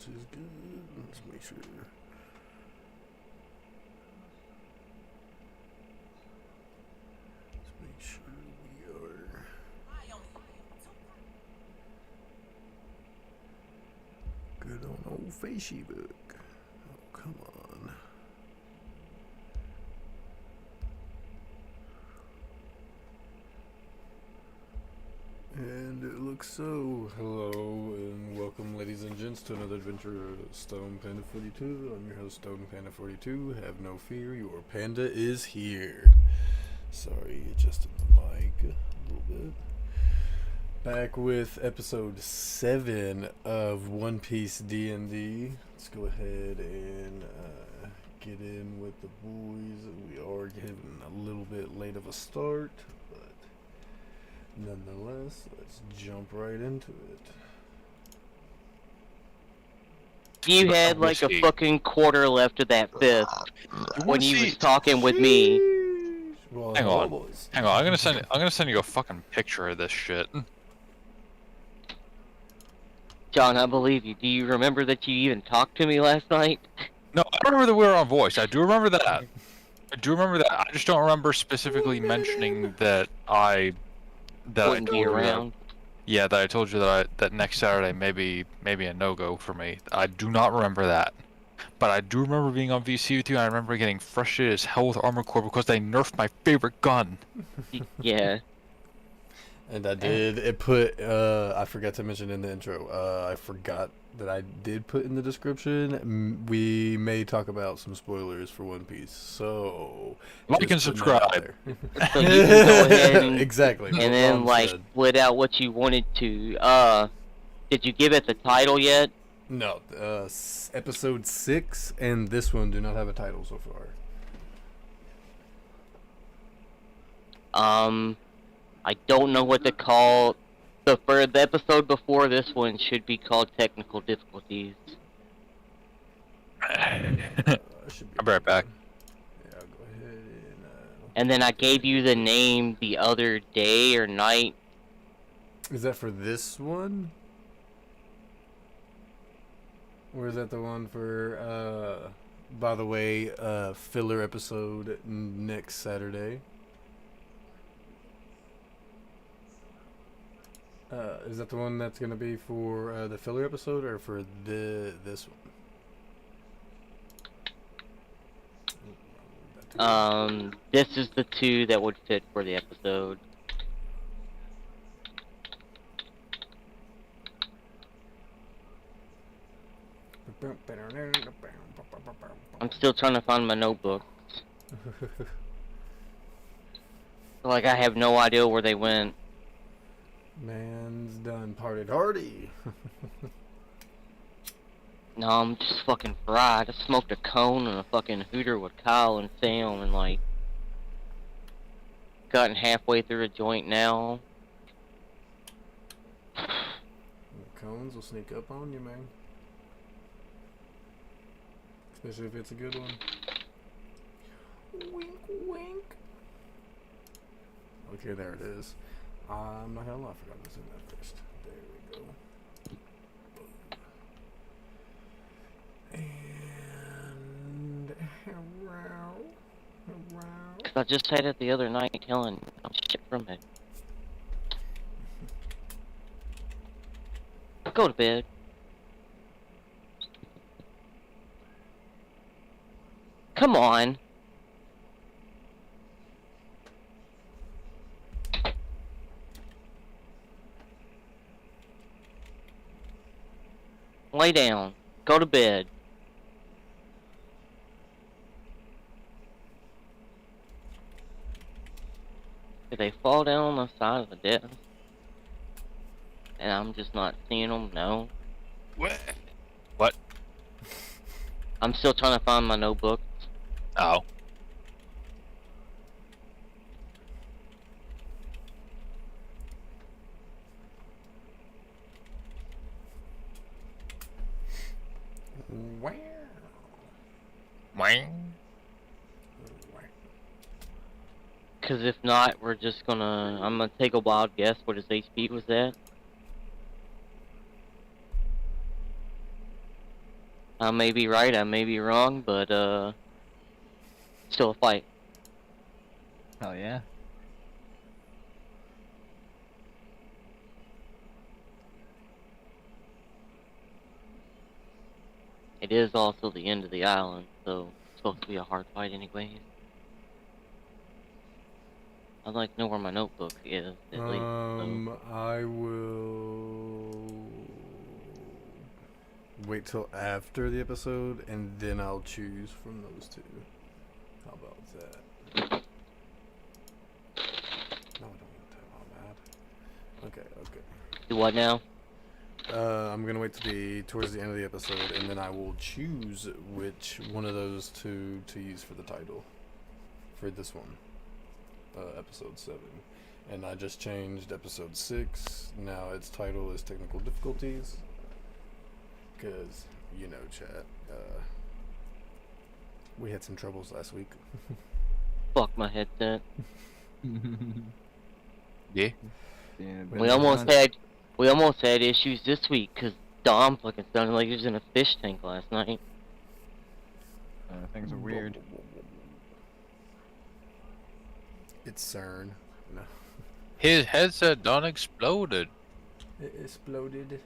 is good. Let's make sure. Let's make sure we are. Good on old Facebook. Oh, come on. And it looks so. Hello and welcome, ladies and gents, to another adventure of Stone Panda 42. I'm your host, Stone Panda 42. Have no fear, your panda is here. Sorry, adjusting the mic a little bit. Back with episode 7 of One Piece D&D. Let's go ahead and get in with the boys. We are getting a little bit late of a start, but nonetheless, let's jump right into it. You had like a fucking quarter left of that fifth when you was talking with me. Well, Hang hello, on. boys. Hang on, I'm gonna send you a fucking picture of this shit. John, I believe you. Do you remember that you even talked to me last night? No, I don't remember that we were on voice. I do remember that. I do remember that. I just don't remember specifically mentioning that I Wouldn't told be you around. that I told you that next Saturday maybe a no-go for me. I do not remember that. But I do remember being on VC with you, and I remember getting frustrated as hell with Armored Core because they nerfed my favorite gun. Yeah. And I did. It put. I forgot to mention in the intro. I forgot that I did put in the description. We may talk about some spoilers for One Piece, so Like and just putting that out subscribe. there. So you can go ahead and, exactly. and what then Ron like said. split out what you wanted to. Did you give it the title yet? No, episode 6 and this one do not have a title so far. I don't know what to call the episode before this one should be called Technical Difficulties. Should be I'll be right back. Yeah, I'll go ahead and. And then I gave you the name the other day or night. Is that for this one? Or is that the one for, by the way, filler episode next Saturday? Is that the one that's going to be for the filler episode or for this one? This is the two that would fit for the episode. I'm still trying to find my notebook. Like, I have no idea where they went. Man's done partied hardy. No, I'm just fucking fried. I smoked a cone and a fucking hooter with Kyle and Sam and, like, gotten halfway through a joint now. Cones will sneak up on you, man. Especially if it's a good one. Wink, wink. Okay, there it is. I'm not gonna lie, I forgot to send that first. There we go. And around. Cause I just said it the other night telling I'm shit from it. Go to bed. Come on. Lay down. Go to bed. Did they fall down on the side of the desk? And I'm just not seeing them? No. What? I'm still trying to find my notebook. Oh. Wow. Wang. Cause if not, we're just gonna... I'm gonna take a wild guess what his HP was at. I may be right, I may be wrong, but still a fight. Hell yeah. It is also the end of the island, so it's supposed to be a hard fight anyways. I'd like to know where my notebook is, at least. So. I will wait till after the episode, and then I'll choose from those two. How about that? No, I don't want to tap on that. Okay, okay. Do what now? I'm gonna wait to be towards the end of the episode, and then I will choose which one of those two to use for the title for this one, episode 7. And I just changed episode 6. Now its title is Technical Difficulties, because you know, chat. We had some troubles last week. Fuck my headset. Yeah. We almost had issues this week because Dom fucking sounded like he was in a fish tank last night. Things are weird. It's CERN. No. His headset done exploded. It exploded.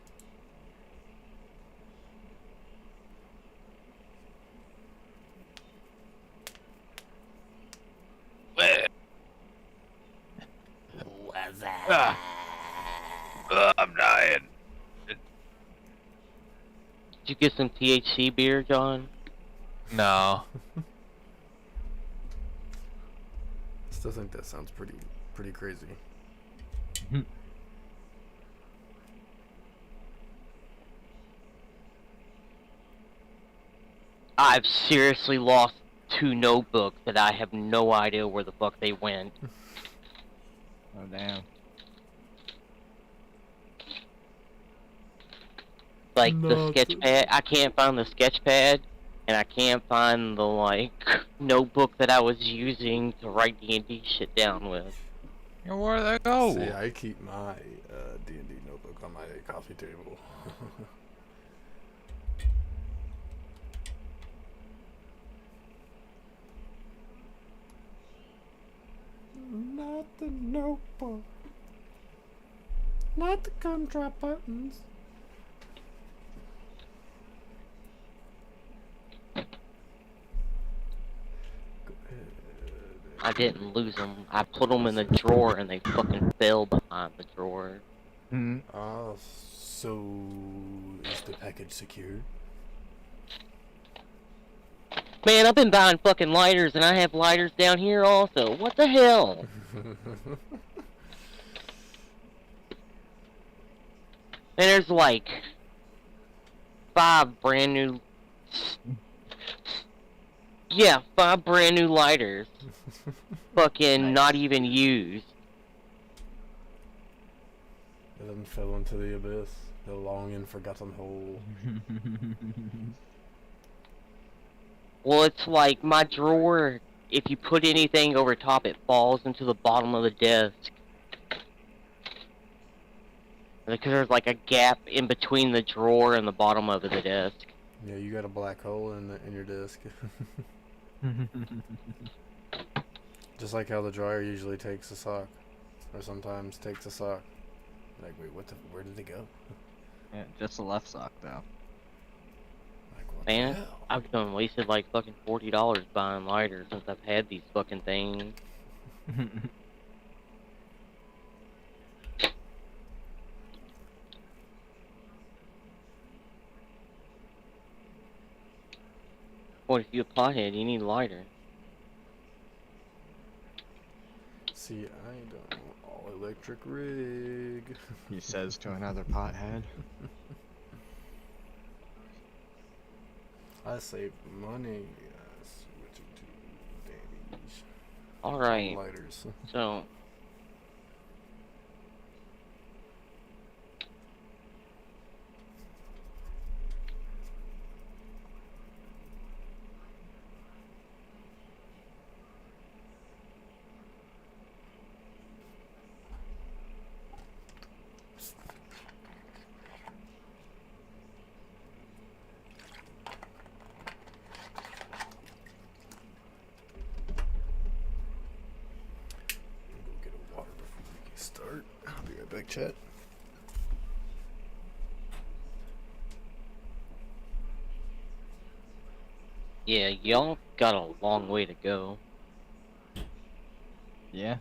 I'm dying. Did you get some THC beer, John? No. Still think that sounds pretty crazy. I've seriously lost 2 notebooks that I have no idea where the fuck they went. Oh damn. Like the Not sketch pad, I can't find the sketch pad, and I can't find the like notebook that I was using to write D&D shit down with. Where'd that go? See, I keep my D&D notebook on my coffee table. Not the notebook. Not the gumdrop buttons. Go ahead. I didn't lose them. I put them in the drawer, and they fucking fell behind the drawer. So is the package secure? Man, I've been buying fucking lighters, and I have lighters down here also. What the hell? And there's like 5 brand new... Yeah, 5 brand new lighters. Fucking Nice. not even used. It then fell into the abyss, the long and forgotten hole. Well, it's like my drawer, if you put anything over top, it falls into the bottom of the desk. Because there's like a gap in between the drawer and the bottom of the desk. Yeah, you got a black hole in your disc. Just like how the dryer usually takes a sock, or sometimes takes a sock. Like, wait, where did it go? Yeah, just the left sock though. Like, what Man, the hell? I've done wasted like fucking $40 buying lighters since I've had these fucking things. What if you're a pothead, you need a lighter. See, I don't all electric rig. He says to another pothead. I saved money. Switching to Danny's Alright, lighters. so... right back, chat. Yeah, y'all got a long way to go. Yeah.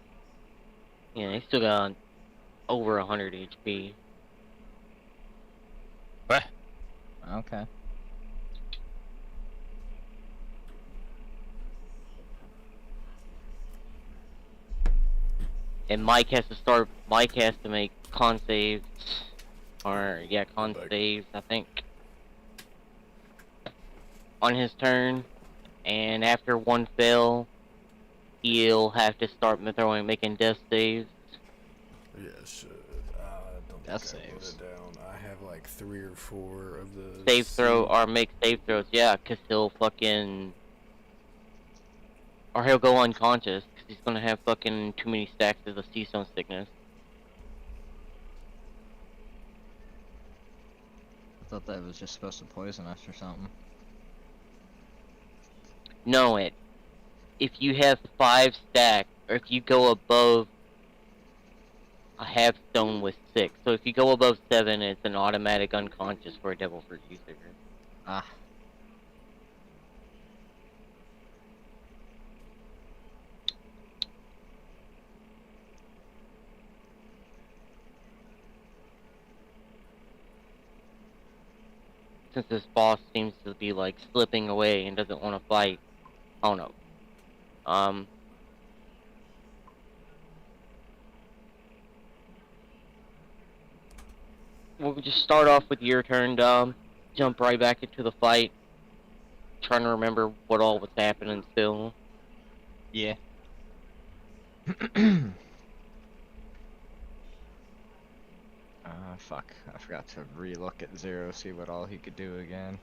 Yeah, they still got over 100 HP. What? Okay. And Mike has to make con saves. Or, yeah, con Back. saves, I think. On his turn. And after one fail, he'll have to start making death saves. Yeah, should. Don't Death think I wrote saves. it down. I have like 3 or 4 of the Save throw, C- or make save throws, yeah, because he'll fucking... Or he'll go unconscious, because he's gonna have fucking too many stacks of the sea stone sickness. I thought that was just supposed to poison us or something. No, if you have 5 stacks, or if you go above a half stone with 6, so if you go above 7, it's an automatic unconscious for a devil fruit user. Ah. Since this boss seems to be like slipping away and doesn't want to fight. Oh no. We'll just start off with your turn, Dom. Jump right back into the fight. Trying to remember what all was happening still. Yeah. Fuck. I forgot to re-look at Zero, see what all he could do again.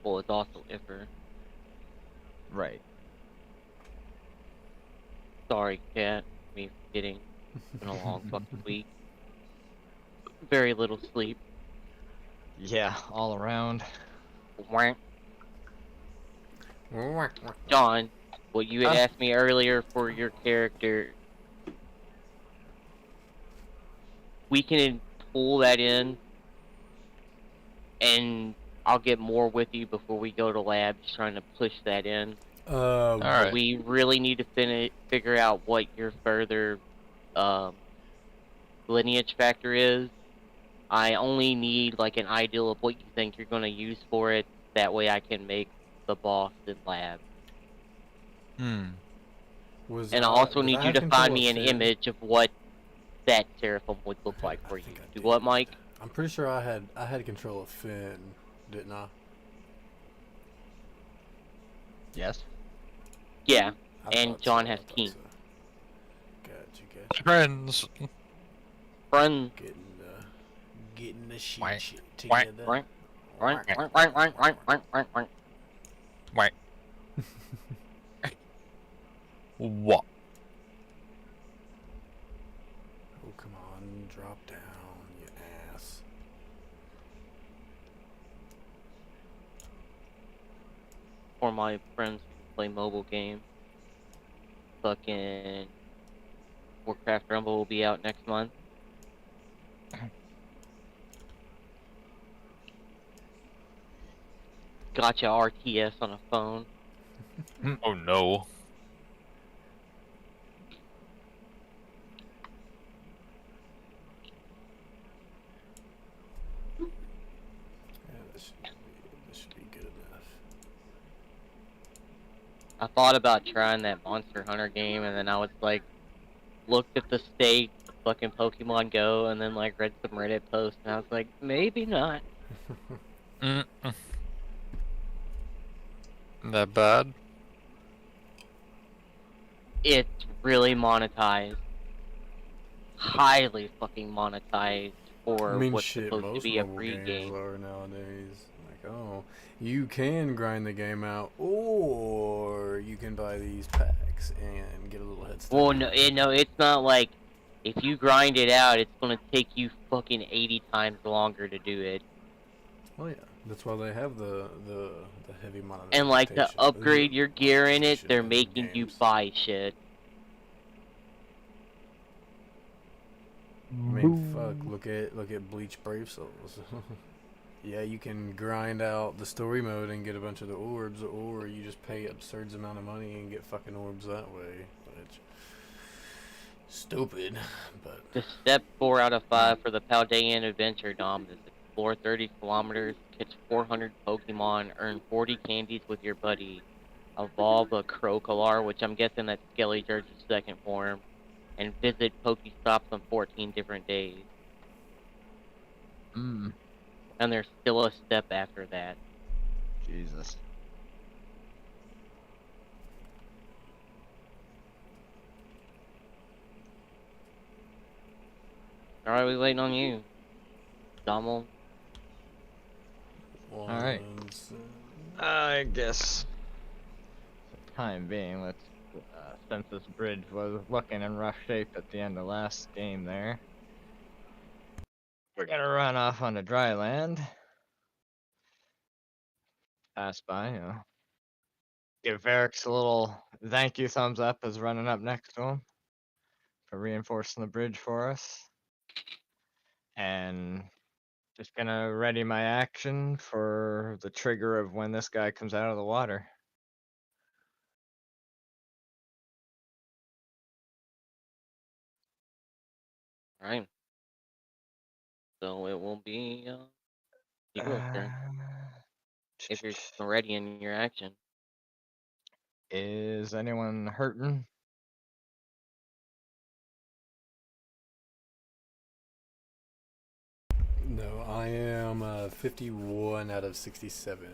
Well, it's also Iffer. Right. Sorry, cat. Me forgetting. It's been a long fucking week. Very little sleep. Yeah, all around. Wank. John, what you had asked me earlier for your character, we can pull that in, and I'll get more with you before we go to lab, just trying to push that in. Alright. We really need to figure out what your further lineage factor is. I only need like an ideal of what you think you're going to use for it. That way I can make the boss in lab. And I also need you to find me an image of what that Seraphim would look like for you. Do what, Mike? I'm pretty sure I had control of Finn, didn't I? Yes. Yeah, I and thought John so, has I thought King. so. Gotcha. Friends. Friend. Getting the shit Wank. together. Wank. Wank. What? Oh, come on, drop down, you ass. For my friends who play mobile game. Fucking Warcraft Rumble will be out next month. Gotcha RTS on a phone. Oh no. Yeah, this should be good enough. I thought about trying that Monster Hunter game, and then I was like, looked at the state of fucking Pokemon Go, and then like read some Reddit posts, and I was like, maybe not. Mm-mm. That bad? It's really monetized. Highly fucking monetized for I mean, what's shit, supposed to most be a mobile free games game. are nowadays. Like, oh, you can grind the game out, or you can buy these packs and get a little head start. Well, no, it's not like if you grind it out, it's gonna take you fucking 80 times longer to do it. Well, yeah, that's why they have the heavy monetization. And like to upgrade your gear in it, they're monetization making you games. buy shit. I mean, fuck. Look at Bleach Brave Souls. Yeah, you can grind out the story mode and get a bunch of the orbs, or you just pay absurd amount of money and get fucking orbs that way. Which stupid, but The step 4 out of 5 for the Paldean Adventure, Dom, is explore 30 kilometers, catch 400 Pokemon, earn 40 candies with your buddy, evolve a Crocolar, which I'm guessing that's Skelly George's second form, and visit Pokestops on 14 different days. Mm. And there's still a step after that. Jesus. Alright, we waiting on you, Dommel. Alright. I guess for the time being, let's since this bridge was looking in rough shape at the end of last game there, we're gonna run off onto dry land. Pass by, you know. Give Varix a little thank you thumbs up as running up next to him for reinforcing the bridge for us. And just gonna ready my action for the trigger of when this guy comes out of the water. Alright. So it will be, Zero's turn. If you're ready in your action. Is anyone hurting? no, I am 51 out of 67.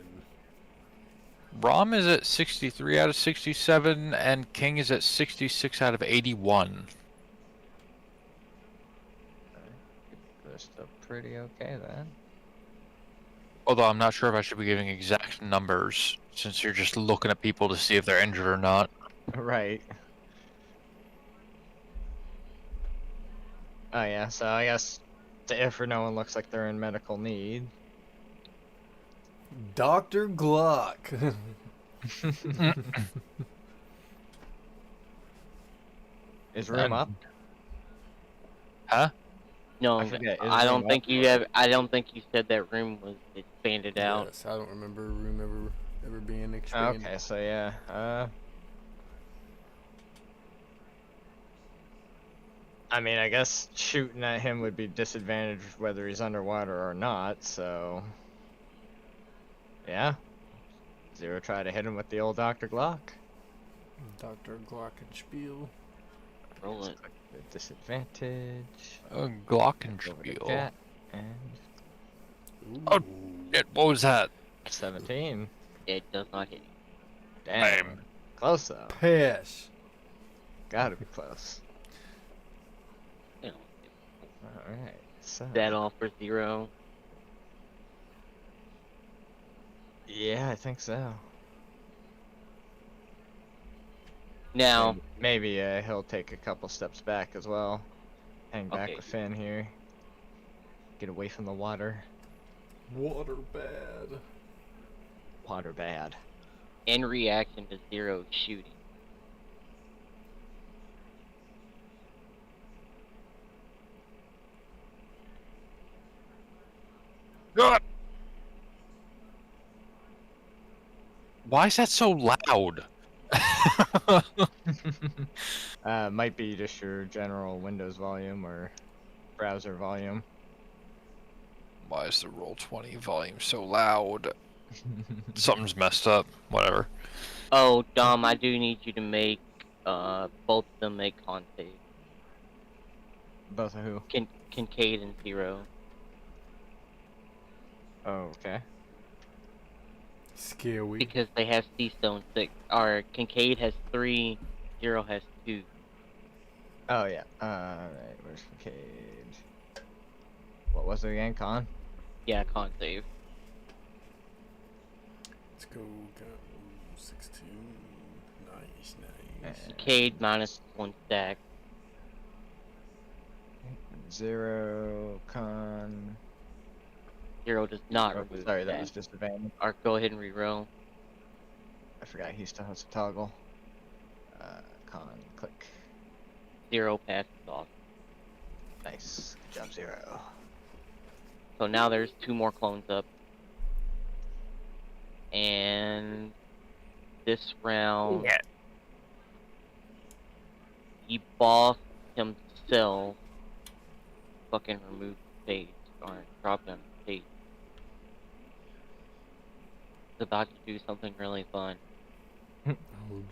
Rom is at 63 out of 67, and King is at 66 out of 81. They're still pretty okay then. Although I'm not sure if I should be giving exact numbers, since you're just looking at people to see if they're injured or not. Right. Oh yeah, so I guess if or no one looks like they're in medical need. Dr. Glock. Is room up? Huh? No, I forget, is I room don't think up? you have. I don't think you said that room was expanded out. Yes, I don't remember room ever being expanded. Okay, so yeah, I mean, I guess shooting at him would be disadvantaged whether he's underwater or not, so... Yeah. Zero try to hit him with the old Dr. Glock. Dr. Glockenspiel. Roll it. Disadvantage. Over to Glockenspiel. chat, and Oh, shit, what was that? 17. It does not hit you. Damn. Close though. Pass. Gotta be close. You know, Alright, so... that off for 0. Yeah, I think so. Now, Maybe he'll take a couple steps back as well. Hang back Okay. with Finn here. Get away from the water. Water bad. Water bad. in reaction to 0 shooting. God! Why is that so loud? Might be just your general Windows volume or browser volume. Why is the Roll20 volume so loud? Something's messed up. Whatever. Oh, Dom, I do need you to make both of them make con save. Both of who? Kincaid and 0. Oh, okay. Scary. Because they have Seastone 6. Or Kincaid has 3, 0 has 2. Oh, yeah. Alright, where's the cage? What was it again, Con? Yeah, con save. Let's go. 16. Nice, nice. Kincaid minus 1 stack. 0, Con... 0 does not Oh, remove sorry, that that. was disadvantage. Or go ahead and reroll. I forgot he still has a toggle. Con, click. 0 passes off. Nice. Good job, Zero. So now there's 2 more clones up. And this round, the boss himself fucking removed the page, or dropped on the page. He's about to do something really fun. Oh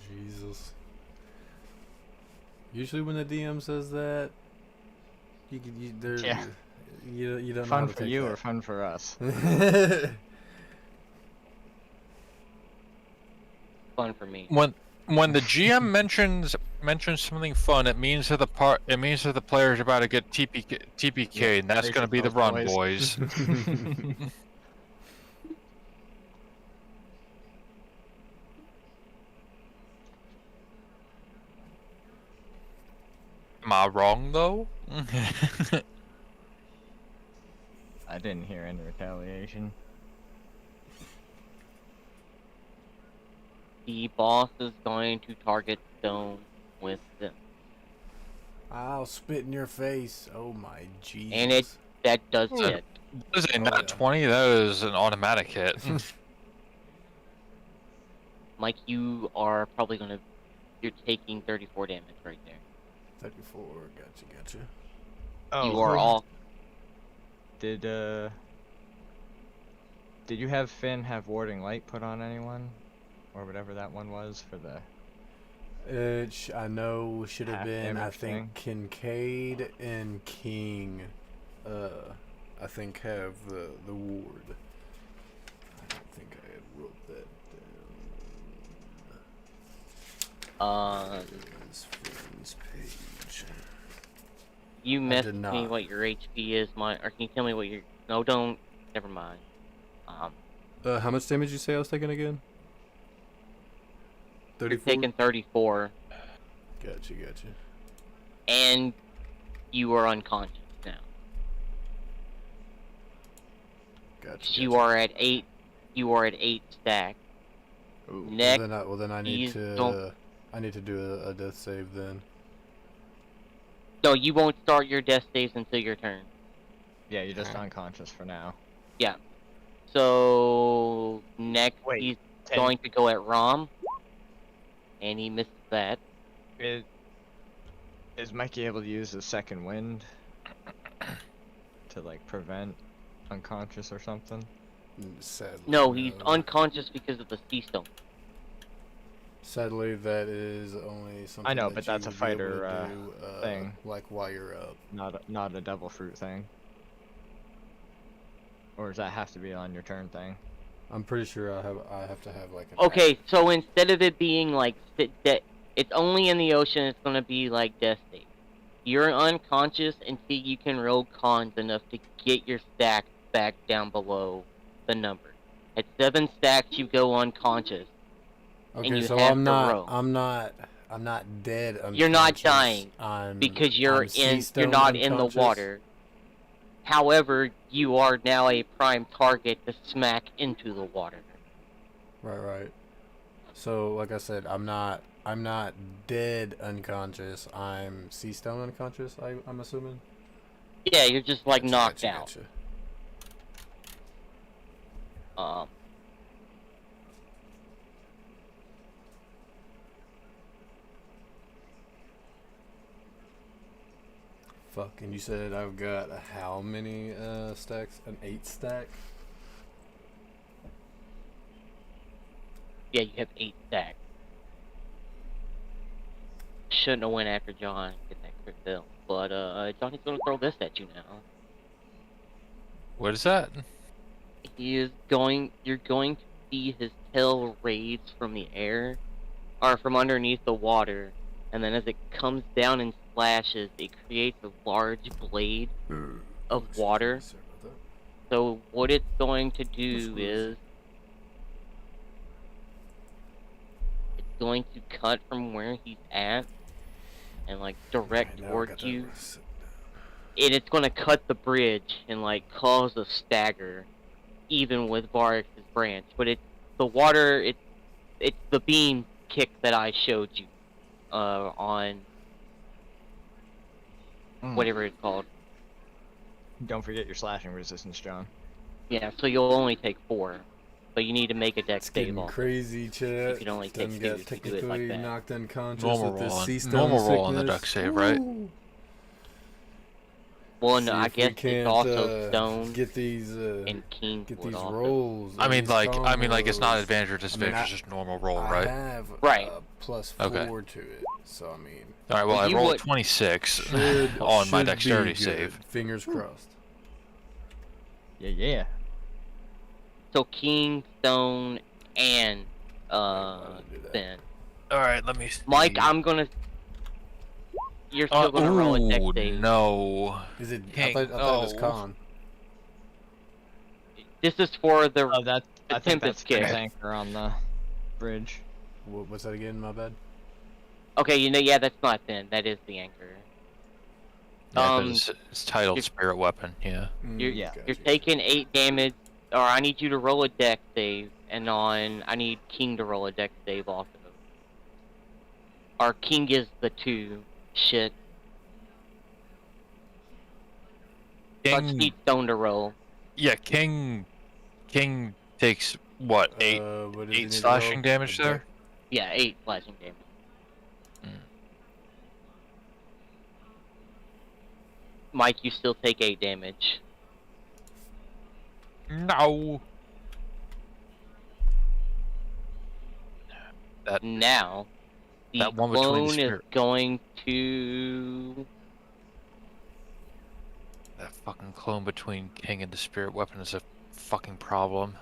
Jesus! Usually when the DM says that, you don't know how Fun to for take you that. or fun for us? Fun for me. When the GM mentions something fun, it means that the player's about to get TPK, and that's brace going to be the yourselves, run, boys. Am I wrong though? I didn't hear any retaliation. The boss is going to target Stone with them. I'll spit in your face. Oh my Jesus! And that does Ooh. hit. That is a Oh, nat yeah. 20. That is an automatic hit. Mike, you are probably you're taking 34 damage right there. 34. Gotcha. Oh, You are all. Did you have Finn have warding light put on anyone, or whatever that one was for the? I know should have Half been. I damage think Kincaid and King. I think have the ward. I don't think I had wrote that down. This friend's page. You I did messaged me not. what your HP is, or can you tell me what your? No, don't. Never mind. How much damage did you say I was taking again? You're 34. taking 34, Gotcha. and you are unconscious now. Gotcha. You are at 8. You are at 8 stack. Ooh. Next, Well, then I need he's to. don't- I need to do a death save then. no, you won't start your death saves until your turn. Yeah, you're just Alright. unconscious for now. So next, Wait, he's 10. going to go at Rom, and he missed that. Is Mikey able to use his second wind to like prevent unconscious or something? Sadly, No, he's unconscious because of the sea stone. Sadly, that is only something. I know, that but that's you a would be able fighter, to do, thing. like while you're up. Not a devil fruit thing. Or does that have to be on your turn thing? I'm pretty sure I have to have like. An Okay, so instead of it being like it's only in the ocean, it's gonna be like death state. You're unconscious until you can roll cons enough to get your stack back down below the number. At 7 stacks, you go unconscious. Okay, you so have I'm to not. row. I'm not dead. Unconscious. You're not dying I'm because you're I'm sea you're stone not in the unconscious. water. However, you are now a prime target to smack into the water. Right. So, like I said, I'm not dead unconscious. I'm sea stone unconscious. I'm assuming. Yeah, you're just like Gotcha, knocked gotcha, out. gotcha. Fuck, and you said I've got how many stacks? An 8 stack? Yeah, you have 8 stacks. Shouldn't have went after John and get that crit bill. But Johnny's gonna throw this at you now. What is that? You're going to see his tail raise from the air, or from underneath the water, and then as it comes down and splashes, it creates a large blade of water. Sorry about that. So what it's going to do Which one is is it's going to cut from where he's at and like direct Alright, now I got towards that you. wrist. And it's going to cut the bridge and like cause a stagger, even with Varix's branch. But it's the water. It's the beam kick that I showed you on whatever it's called. Don't forget your slashing resistance, John. Yeah, so you'll only take 4. But you need to make a dex It's save getting also. crazy, chat. You can only Done take 2 got if you do it technically like that. knocked unconscious Normal with this roll, sea stone normal roll on the sickness. deck save, right? Woo! Well, See no, I if we guess can't, it's also stone get these and king get would these also. rolls. I or mean, these like, con it's not rolls. advantage or disadvantage, I- it's just normal roll, I right? have Right. +4 Okay. to it, so I mean, All right. Well, Well, I you rolled would- 26 should on my should dexterity be good. save. Fingers crossed. Yeah. So king, stone, and Why did I do that? then. All right. Let me see. Mike, I'm gonna. You're still gonna roll a dex ooh, save. no. Is it? I King- thought it was oh. con. This is for the. Oh, that I think Tempest that's kick. the anchor on the bridge. What's that again? My bad. Okay, yeah, that's not then. That is the anchor. Yeah, 'cause it's titled you're- Spirit Weapon. Yeah. You're, Yeah. you're taking 8 damage, or I need you to roll a dex save, and I need King to roll a dex save also. Our King is the 2. Shit. Let's King. need Stone to roll. Yeah. King takes what? 8 What does he 8 need to slashing roll? damage A there. dex? Yeah, 8 slashing damage. Mike, you still take 8 damage. No. That Now, the That one between the clone is spirit- going to... that fucking clone between King and the Spirit Weapon is a fucking problem.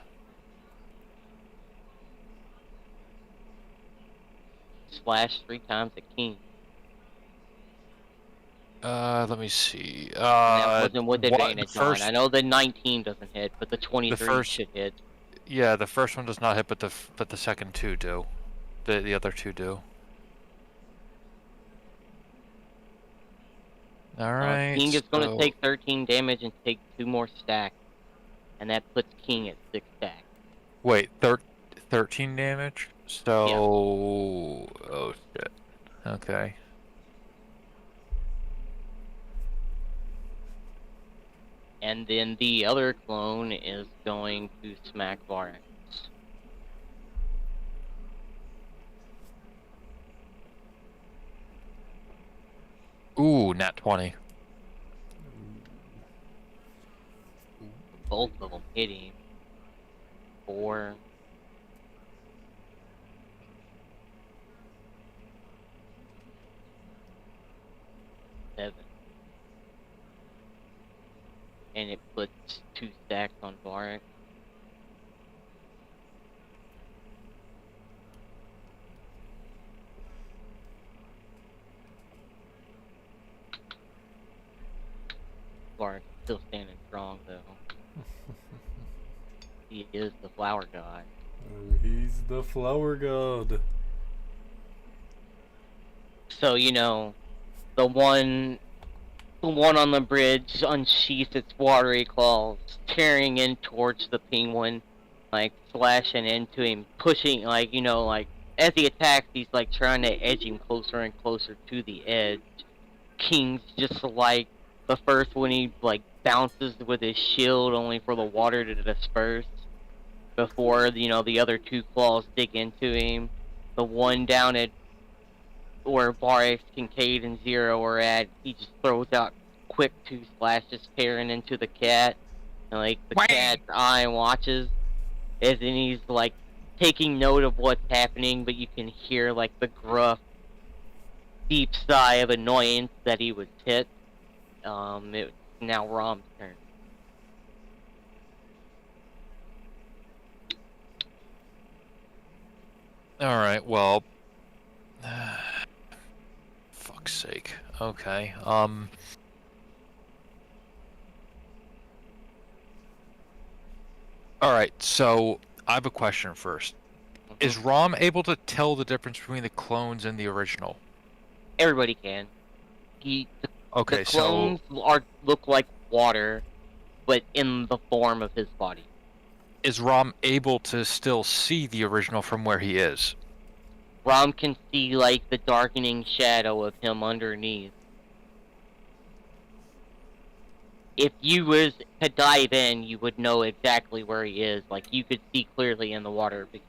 slash 3 times at King. Let me see. And that wasn't with the advantage first, on. I know the 19 doesn't hit, but the 23 first- should hit. Yeah, the first one does not hit, but the second 2 do. The other 2 do. All right. King is going to so- take 13 damage and take 2 more stacks. And that puts King at 6 stacks. Wait, 13 damage? So... Oh, shit. Okay. And then the other clone is going to smack Varax. Ooh, nat 20. Both of them hit him. 4. Seven. And it puts 2 stacks on Varax. Varax still standing strong though. He is the flower god. He's the flower god. So you know, the one on the bridge unsheaths its watery claws, tearing in towards the penguin, like slashing into him, pushing, like, you know, like as he attacks, he's like trying to edge him closer and closer to the edge. King's just like the first one, he like bounces with his shield only for the water to disperse before, you know, the other 2 claws dig into him. The one down at where Varax, Kincaid, and Zero are at, he just throws out quick 2 slashes tearing into the cat. And like the Whang! cat's eye watches as in he's like taking note of what's happening, but you can hear like the gruff, deep sigh of annoyance that he was hit. It's now Rom's turn. Alright, well... fuck's sake. Okay, Alright, so I have a question first. Is Rom able to tell the difference between the clones and the original? Everybody can. Okay, The clones look like water, but in the form of his body. is Rom able to still see the original from where he is? Rom can see like the darkening shadow of him underneath. if you was to dive in, you would know exactly where he is. Like, you could see clearly in the water because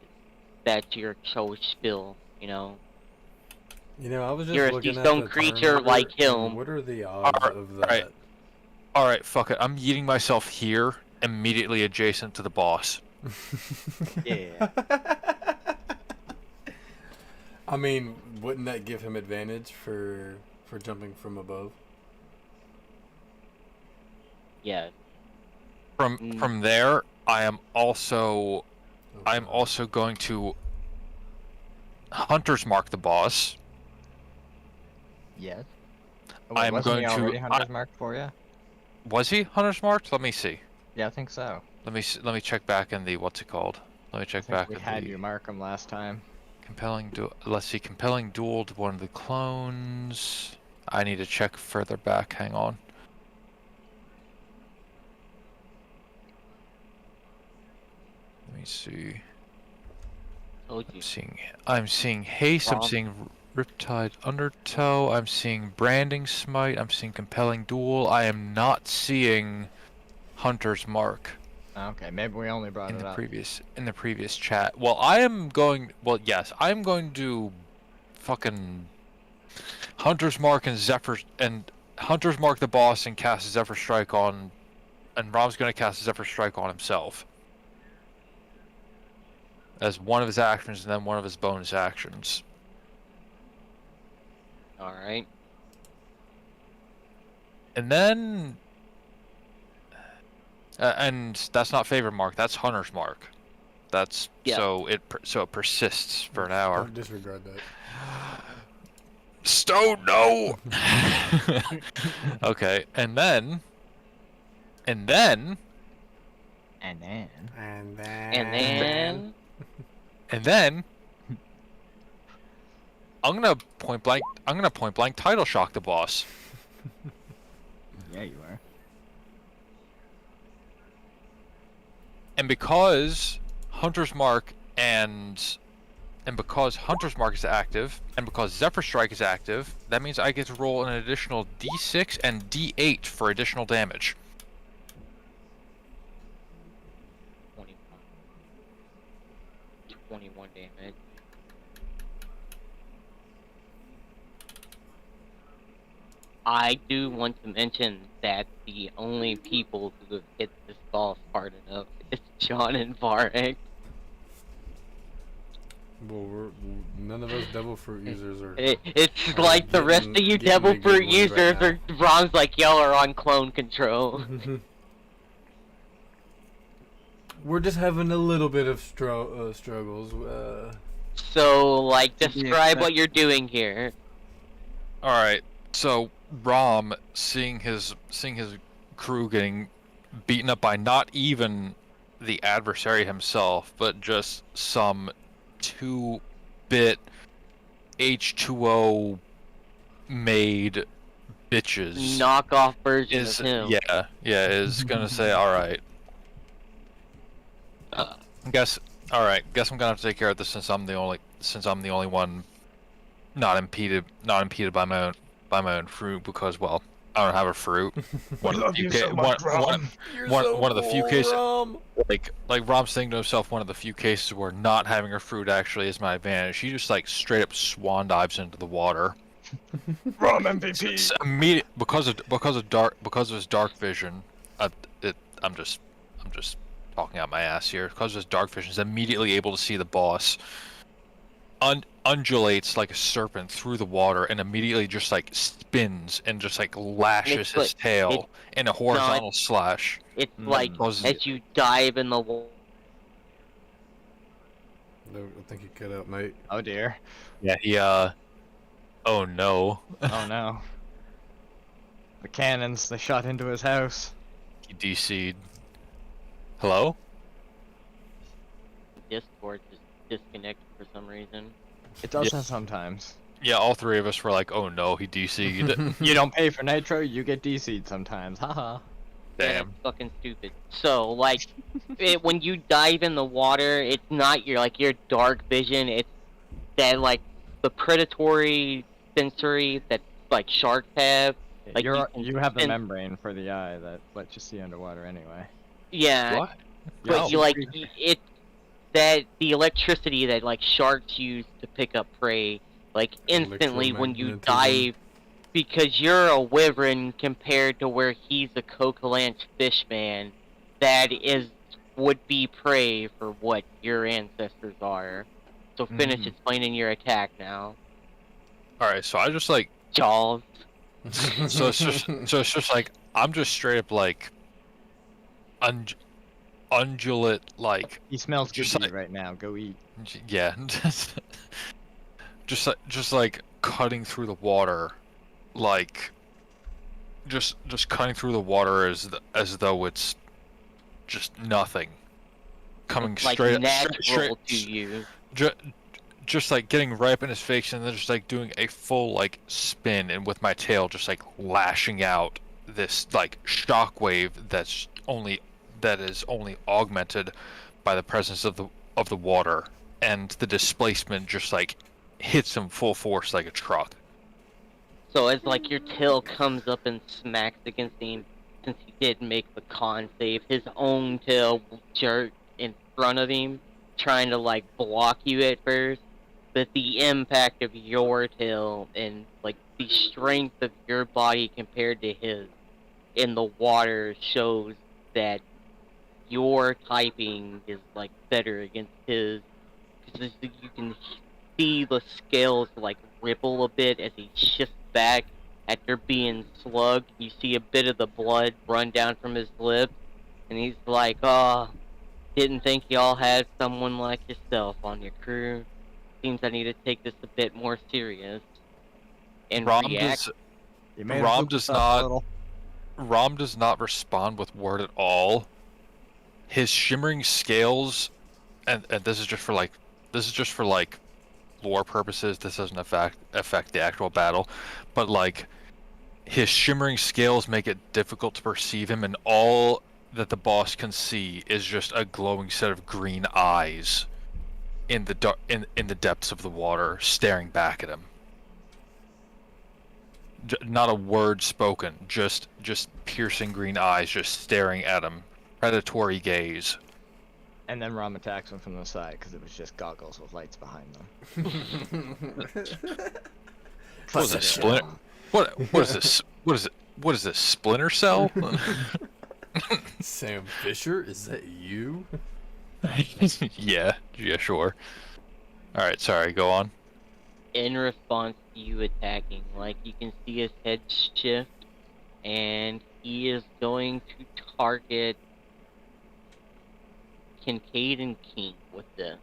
that's your so spill, you know? You know, I was just You're a looking sea at stone the creature turn like order, and him. what are the odds of that? Alright. Alright, fuck it. I'm yeeting myself here, immediately adjacent to the boss. Yeah. I mean, wouldn't that give him advantage for jumping from above? Yeah. From there, I'm also Okay. going to Hunter's Mark the boss. Yes. Oh, I'm wasn't going he to- already Hunter's marked for you? Was he Hunter's Marked? Let me see. Yeah, I think so. Let me check back in the what's it called? Let me I check think back we in had the you mark him last time. compelling duel. Let's see, compelling duel to one of the clones. I need to check further back. Hang on. Let me see. Told you. I'm seeing haste. I'm Bomb. seeing Riptide Undertow. I'm seeing Branding Smite. I'm seeing Compelling Duel. I am not seeing Hunter's Mark Okay, maybe we only brought in it the up. previous chat. Well, I am going. Well, yes, I'm going to fucking Hunter's Mark and Hunter's Mark the boss and cast Zephyr Strike on, and Rob's gonna cast Zephyr Strike on himself as one of his actions and then one of his bonus actions. Alright. And then, and that's not favorite mark. That's Hunter's Mark. That's Yeah. so it persists for an hour. Don't disregard that. Stone, no. Okay, and then, And then. And then. And then... and then, I'm gonna point blank title shock the boss. Yeah, you are. And because Hunter's Mark and because Hunter's Mark is active, and because Zephyr Strike is active, that means I get to roll an additional D6 and D8 for additional damage. 21 damage. I do want to mention that the only people who have hit this boss hard enough is John and Varek. Well, none of us devil fruit users are. It's like the rest of you getting Devil the good Fruit ones users right are Ron's like y'all are on clone control. We're just having a little bit of struggles. So like To be describe what you're doing here. Alright, so Rom seeing his crew getting beaten up by not even the adversary himself, but just some 2-bit H2O made bitches. Knockoff version Is of him. is gonna say alright. Guess I'm gonna have to take care of this since I'm the only one not impeded by my own fruit, because well, I don't have a fruit. One of the few one of the few cases like Rom's thinking to himself, one of the few cases where not having a fruit actually is my advantage. He just like straight up swan dives into the water. Rom MVP. Immediate because of his dark vision. I'm just talking out my ass here. Because of his dark vision, is immediately able to see the boss. Undulates like a serpent through the water and immediately just like spins and just like lashes his tail in a horizontal slash. It's like as you dive in the water. No, I think you cut out, mate. Oh dear. Yeah, he oh no. Oh no. The cannons, they shot into his house. He DC'd. Hello? Discord just disconnected for some reason. It does Yeah. that sometimes. Yeah, all three of us were like, oh no, he DC'd. You don't pay for nitro, you get DC'd sometimes. Haha. Yeah, Damn. it's fucking stupid. So like, when you dive in the water, it's not your dark vision. It's that like the predatory sensory that like sharks have. Like, you can have the spend- membrane for the eye that lets you see underwater anyway. Yeah, What? but Yeah. you like it that the electricity that like sharks use to pick up prey, like instantly when you Electromagnetism. dive, because you're a wyvern compared to where he's a Coquelanche fishman, that would be prey for what your ancestors are. So finish explaining your attack now, All right, so I just like Jaws. so it's just like I'm just straight up like undulate like He smells good Just to like- eat right now. Go eat. yeah, just like cutting through the water, like just cutting through the water as though it's just nothing, coming Like straight natural to you. just like getting right up in his face and then just like doing a full like spin and with my tail just like lashing out this like shockwave that is only augmented by the presence of the water, and the displacement just like hits him full force like a truck. So as like your tail comes up and smacks against him, since he did make the con save, his own tail will jerk in front of him, trying to like block you at first. But the impact of your tail and like the strength of your body compared to his in the water shows that your typing is like better against his. Because you can see the scales like ripple a bit as he shifts back after being slugged. You see a bit of the blood run down from his lip, and he's like, "Oh, didn't think y'all had someone like yourself on your crew. Seems I need to take this a bit more serious." And react. You may have Rom hooked does us up a not- little. Rom does not respond with word at all. His shimmering scales, and this is just for like lore purposes. This doesn't affect the actual battle, but like his shimmering scales make it difficult to perceive him, and all that the boss can see is just a glowing set of green eyes in the depths of the water, staring back at him. Not a word spoken, just piercing green eyes, just staring at him, predatory gaze. And then Rom attacks him from the side because it was just goggles with lights behind them. What is this, Splinter? What is this? What is this? Splinter Cell? Sam Fisher, is that you? yeah, sure. All right, sorry. Go on. In response to you attacking, like you can see his head shift, and he is going to target Kincaid and King with this.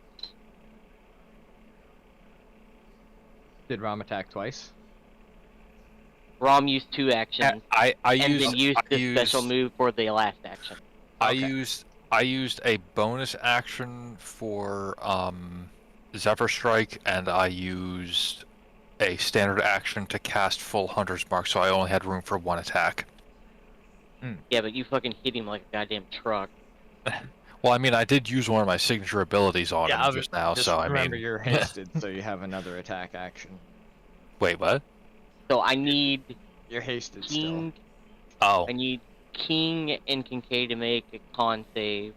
Did Rom attack twice? Rom used 2 actions, I and then used used this special move for the last action. I Okay. used a bonus action for Zephyr Strike, and I used a standard action to cast full Hunter's Mark, so I only had room for 1 attack. Yeah, but you fucking hit him like a goddamn truck. Well, I mean, I did use one of my signature abilities on him just now, so I remember mean, you're hasted, so you have another attack action. wait, what? So I need You're hasted still. King. Oh, I need King and Kincaid to make a con save.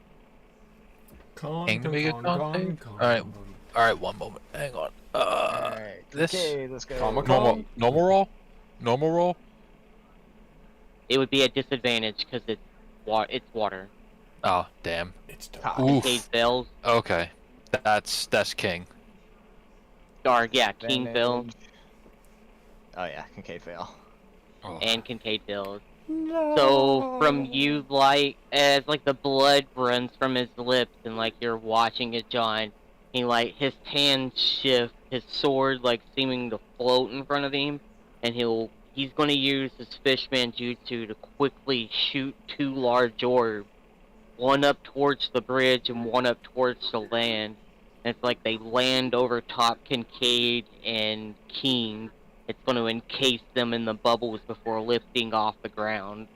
King to make a con save? Alright. all right, one moment, hang on. Alright, this- okay, let's go. Comic-Con? Normal roll. It would be a disadvantage because it's water. Oh, damn. It's Ah. Oof. Kincaid fails. Okay, that's King. Or yeah, King fails Advantage. Oh yeah, Kincaid fail. Oh. and Kincaid fails. So from you, like as like the blood runs from his lips and like you're watching it, John, he like his hands shift, his sword like seeming to float in front of him, and he's gonna use his fishman jutsu to quickly shoot 2 large orbs, one up towards the bridge and one up towards the land. And it's like they land over top Kincaid and King. It's going to encase them in the bubbles before lifting off the ground.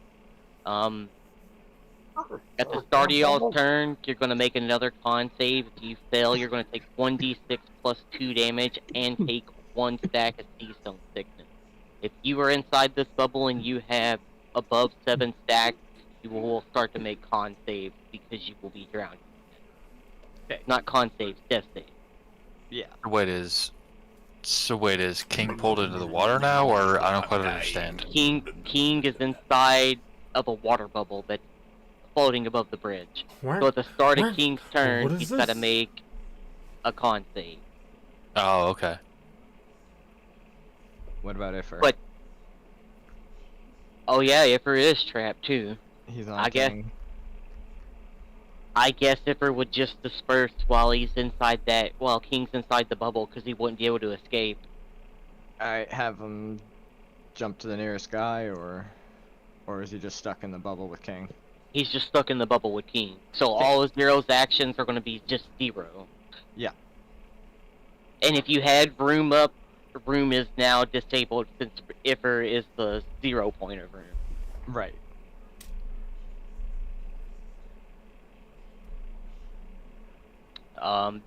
At the start of y'all's turn, you're going to make another con save. If you fail, you're going to take 1d6 plus 2 damage and take 1 stack of sea stone sickness. If you are inside this bubble and you have above 7 stacks, you will start to make con saves because you will be drowning. Okay. Not con saves, death saves. Yeah. Wait, is King pulled into the water now, or I don't quite understand? King is inside of a water bubble that's floating above the bridge. So at the start of King's turn, What is he's got to this? make a con save. Oh, okay. What about Iffer? But oh yeah, Iffer is trapped too. He's on I guess- King. I guess Iffer would just disperse while he's inside while King's inside the bubble, because he wouldn't be able to escape. Alright, have him jump to the nearest guy, or is he just stuck in the bubble with King? He's just stuck in the bubble with King. So all of Zero's actions are going to be just Zero. Yeah. And if you had Room up, Room is now disabled since Iffer is the 0 point of Room. Right.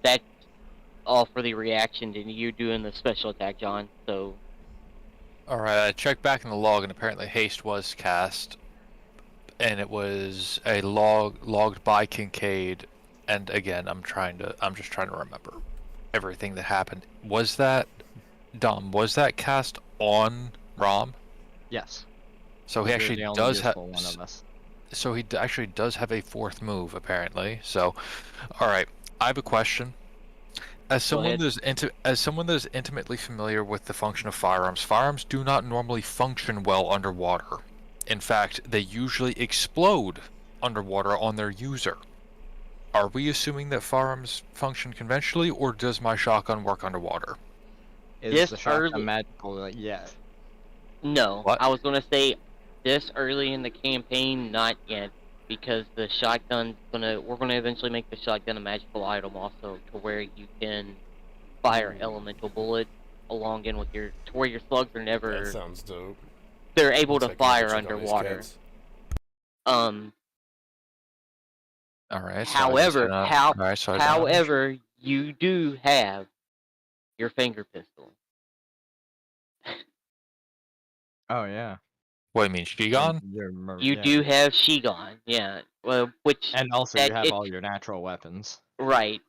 That's all for the reaction to you doing the special attack, John. So Alright, I checked back in the log, and apparently haste was cast, and it was a logged by Kincaid. And again, I'm just trying to remember everything that happened. Was that was that cast on Rom? Yes. So he You're actually the only does have. useful one of us. So he actually does have a fourth move, apparently. So, all right, I have a question. As someone ahead. that is intimately familiar with the function of firearms, firearms do not normally function well underwater. In fact, they usually explode underwater on their user. Are we assuming that firearms function conventionally, or does my shotgun work underwater? Is This the shotgun early- magical yet? no, What? I was going to say this early in the campaign, not yet, because the shotgun's we're gonna eventually make the shotgun a magical item also, to where you can fire elemental bullets along in with to where your slugs are That never, sounds dope. they're able to Check out fire check out these underwater. cats. All right. However, so however, you do have your finger pistol. Oh yeah. what do you mean, Shigon? You do have Shigon, yeah. Well, which And also that you have it- all your natural weapons. right.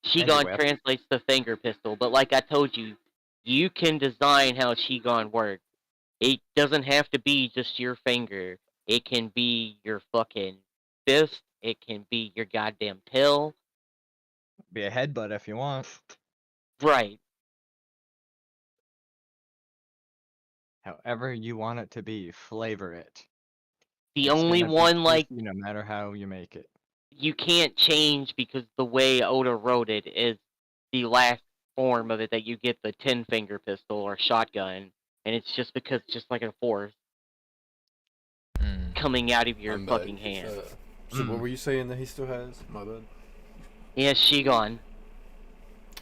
Shigon Anyway. translates to finger pistol, but like I told you, you can design how Shigon works. It doesn't have to be just your finger. It can be your fucking fist. It can be your goddamn tail. Be a headbutt if you want. Right. However you want it to be, flavor it. The It's only gonna be one like juicy no matter how you make it. you can't change because the way Oda wrote it is the last form of it that you get the 10 finger pistol or shotgun, and it's just because it's just like a force Hmm. coming out of your I'm back. fucking hand. So what were you saying that he still has? My bad. Yeah, Shigon,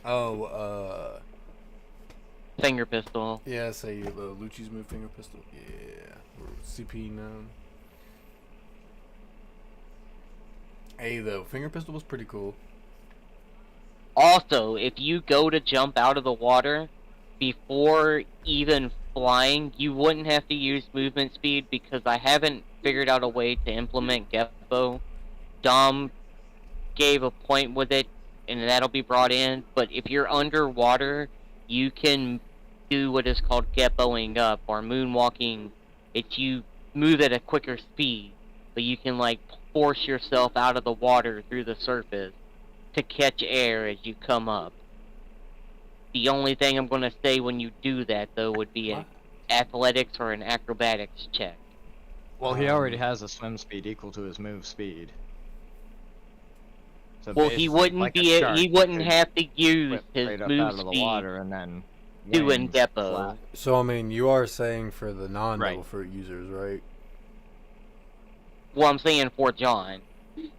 Oh, finger pistol. yeah, say Lucci's move finger pistol. Yeah, or CP now. Hey, though, finger pistol was pretty cool. Also, if you go to jump out of the water, before even flying, you wouldn't have to use movement speed because I haven't figured out a way to implement Geppo. Dom gave a point with it, and that'll be brought in, but if you're underwater, you can do what is called Geppoing up, or moonwalking. It's you move at a quicker speed, but you can, like, force yourself out of the water through the surface to catch air as you come up. The only thing I'm going to say when you do that, though, would be an athletics or an acrobatics check. Well, he already has a swim speed equal to his move speed. So Well, he basically, wouldn't like a be. shark, He wouldn't could have to use flip his straight up move out of the speed water and then doing wings Geppo. flat. So, I mean, you are saying for the non-double Right. fruit users, right? Well, I'm saying for John.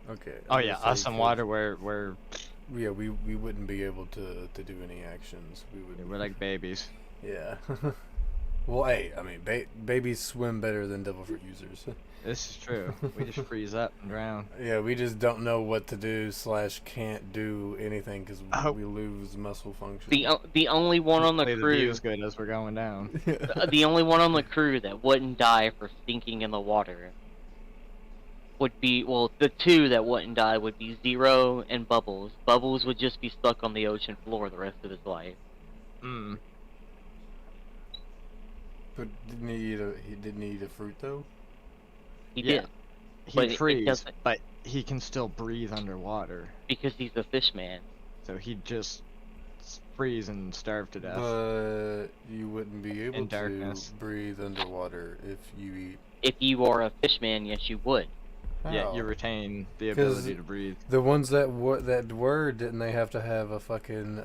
Okay. Oh I was yeah, gonna us say, and 'cause- water, we're Yeah, we wouldn't be able to do any actions. We would. we're like babies. Yeah. Well, hey, I mean, babies swim better than devil fruit users. This is true. We just freeze up and drown. Yeah, we just don't know what to do / can't do anything because Oh. we lose muscle function. The only one on the Hopefully crew, view is good as we're going down. the only one on the crew that wouldn't die for stinking in the water would be, well, the two that wouldn't die would be Zero and Bubbles. Bubbles would just be stuck on the ocean floor the rest of his life. Hmm. But didn't he eat a fruit though? He Yeah. did, He But it freeze, doesn't- but he can still breathe underwater. because he's a fish man. So he'd just freeze and starve to death. But you wouldn't be able In darkness. to breathe underwater if you eat. If you are a fish man, yes, you would. Yeah, How? you retain the 'Cause- ability to breathe. The ones that were didn't they have to have a fucking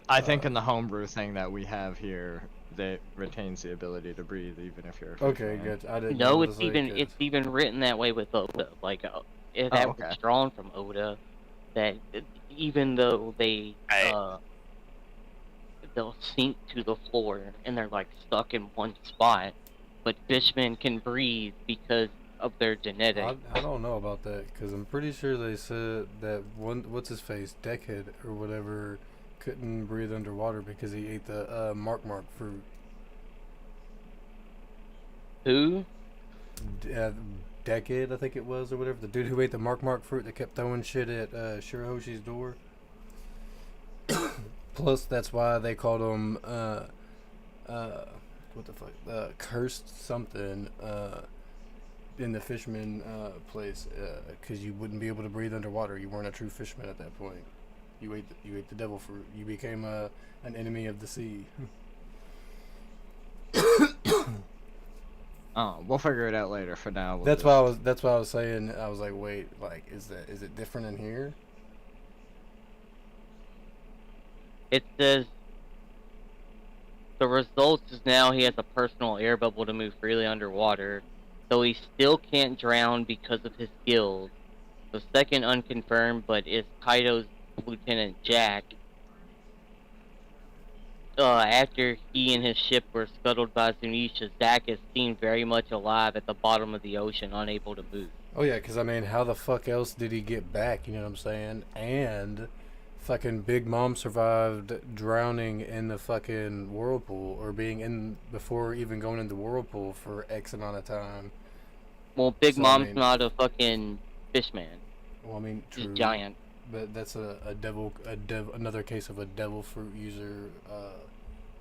I think in the homebrew thing that we have here, that retains the ability to breathe even if you're a fish Okay, man. good. I didn't. No, know it's even written that way with Oda. Like that okay. was drawn from Oda. That even though they'll sink to the floor and they're like stuck in one spot, but fishmen can breathe because of their genetics. I don't know about that because I'm pretty sure they said that what's his face, Deckhead or whatever, couldn't breathe underwater because he ate the mark fruit. Who? Deckhead, I think it was, or whatever. The dude who ate the mark fruit that kept throwing shit at Shirahoshi's door. Plus, that's why they called him what the fuck, cursed something in the fisherman place because you wouldn't be able to breathe underwater. You weren't a true fisherman at that point. You ate the devil fruit. You became an enemy of the sea. Oh, we'll figure it out later. For now, That's why I was saying. I was like, wait, like, is it different in here? It says the results is now he has a personal air bubble to move freely underwater, though he still can't drown because of his skills. The second unconfirmed, but is Kaido's Lieutenant Jack. After he and his ship were scuttled by Zunisha, Zack is seen very much alive at the bottom of the ocean, unable to move. Oh yeah, because I mean, how the fuck else did he get back? You know what I'm saying? And fucking Big Mom survived drowning in the fucking whirlpool, or being in before even going into the whirlpool for X amount of time. Well, Big So, I Mom's mean- not a fucking fish man. Well, I mean, She's true. giant. But that's another case of a devil fruit user,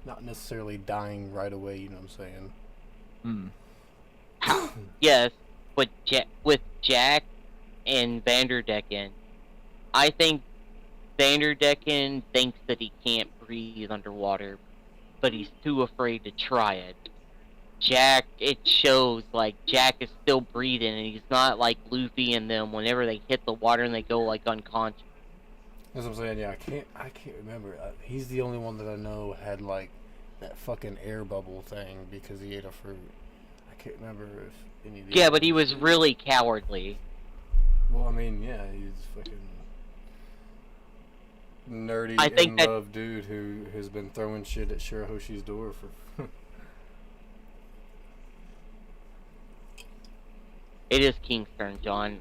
not necessarily dying right away. You know what I'm saying? Yes, but with Jack and Vanderdecken, I think Vanderdecken thinks that he can't breathe underwater, but he's too afraid to try it. Jack, it shows like Jack is still breathing, and he's not like Luffy and them whenever they hit the water and they go like unconscious. That's what I'm saying. Yeah, I can't remember. He's the only one that I know had like that fucking air bubble thing because he ate a fruit. I can't remember if any of the Yeah, other but he ones was did. really cowardly. Well, I mean, yeah, he's fucking nerdy I think in that- love dude who has been throwing shit at Shirahoshi's door for. It is King's turn, John.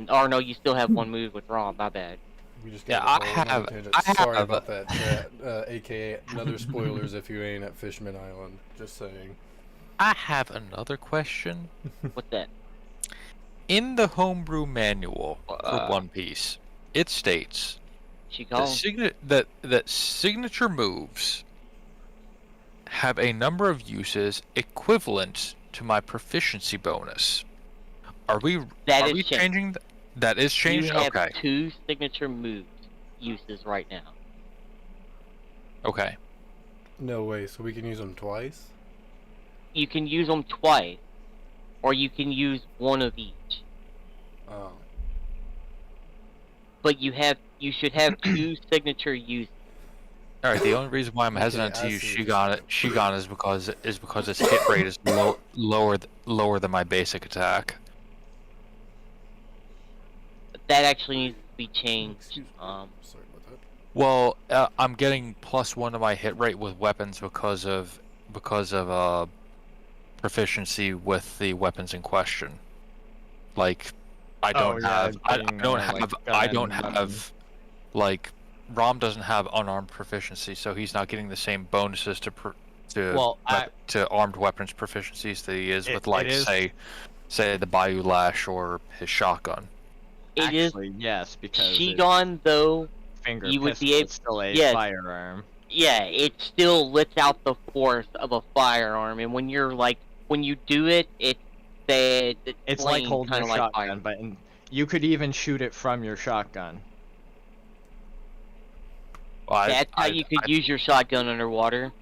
Or no, you still have one move with Rom. My bad. We just Yeah, got I a whole have- tangent. I Sorry have about that, chat. AKA another spoilers if you ain't at Fishman Island. Just saying. I have another question. What's that? In the homebrew manual for Uh. One Piece, it states She that, calls. that signature moves have a number of uses equivalent to my proficiency bonus. Are we That are is we changed. changing? That is changed. You have Okay. 2 signature moves uses right now. Okay. No way. So we can use them twice. You can use them twice, or you can use one of each. Oh. But you should have 2 signature uses. All right. The only reason why I'm Okay, hesitant I to use see what you're Shigan is because its hit rate is lower than my basic attack. That actually needs to be changed. Excuse me. Sorry about that. Well, I'm getting +1 to my hit rate with weapons because of proficiency with the weapons in question. Like, I Oh, don't yeah, have, I being, don't like, have, gun I don't weapon. have, like, Rom doesn't have unarmed proficiency, so he's not getting the same bonuses Well, to armed weapons proficiencies that he is It- with, like, it is- say the Bayou Lash or his shotgun. It is Actually, yes, because Shigon though. finger you would pistol be is still a yes. firearm. Yeah, it still lets out the force of a firearm, and when you do it, It's like holding a kind of like shotgun, fire. but you could even shoot it from your shotgun. Well, That's how you could use your shotgun underwater.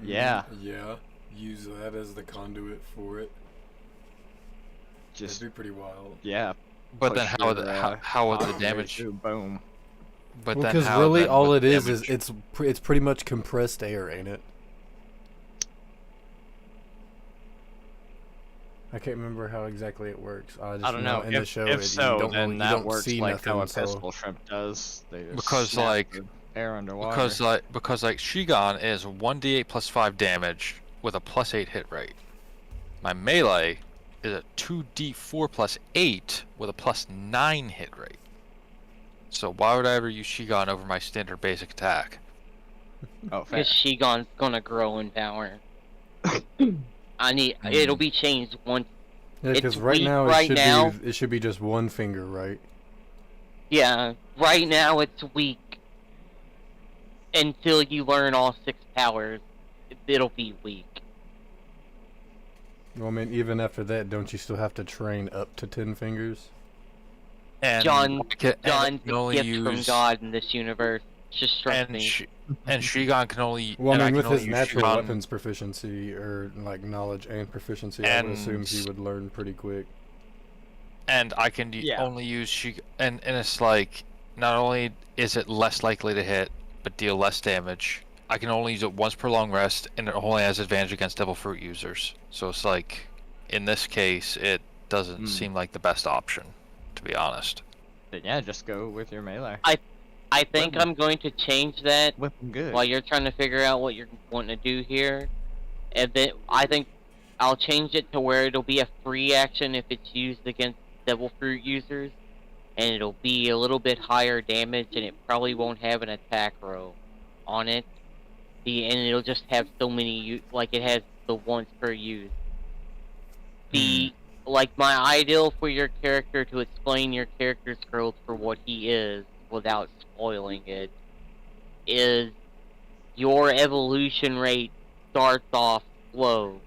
Yeah. Yeah. Use that as the conduit for it. Just That'd be pretty wild. yeah. But then push how your, how would the operator damage? through, boom. But Well, then because how really then all would it the is damage- it's pretty much compressed air, ain't it? I can't remember how exactly it works. I just I don't know. in the show if you so, don't then really, you that don't works see like how a nothing, so pistol shrimp does. They just Because, snap like- the air underwater. because like Shigon is 1d8 plus 5 damage with a +8 hit rate. My melee is a 2d4 plus 8 with a +9 hit rate. So why would I ever use Shigon over my standard basic attack? oh, fair. Because Shigon's gonna grow in power. It'll be changed once. yeah, because it's right weak now right now. it should be just one finger, right? Yeah, right now it's weak. Until you learn all 6 powers, it'll be weak. Well, I mean, even after that, don't you still have to train up to 10 fingers? And John's and a only gift from use- God in this universe. Just trust And me. and Shigon can only. Well, and I mean, can with only his use natural Shigon- weapons proficiency, or like knowledge and proficiency, I would assume he And- would learn pretty quick. And I can Yeah. only use and it's like, not only is it less likely to hit, but deal less damage. I can only use it once per long rest, and it only has advantage against Devil Fruit users. So it's like, in this case, it doesn't seem like the best option, to be honest. Then yeah, just go with your melee. I think Weapon. I'm going to change that Whip 'em good. while you're trying to figure out what you're wanting to do here. And then I think I'll change it to where it'll be a free action if it's used against Devil Fruit users. And it'll be a little bit higher damage, and it probably won't have an attack row on it. And it'll just have so many, like it has the once per use. Like my ideal for your character, to explain your character's growth for what he is without spoiling it, is your evolution rate starts off slow,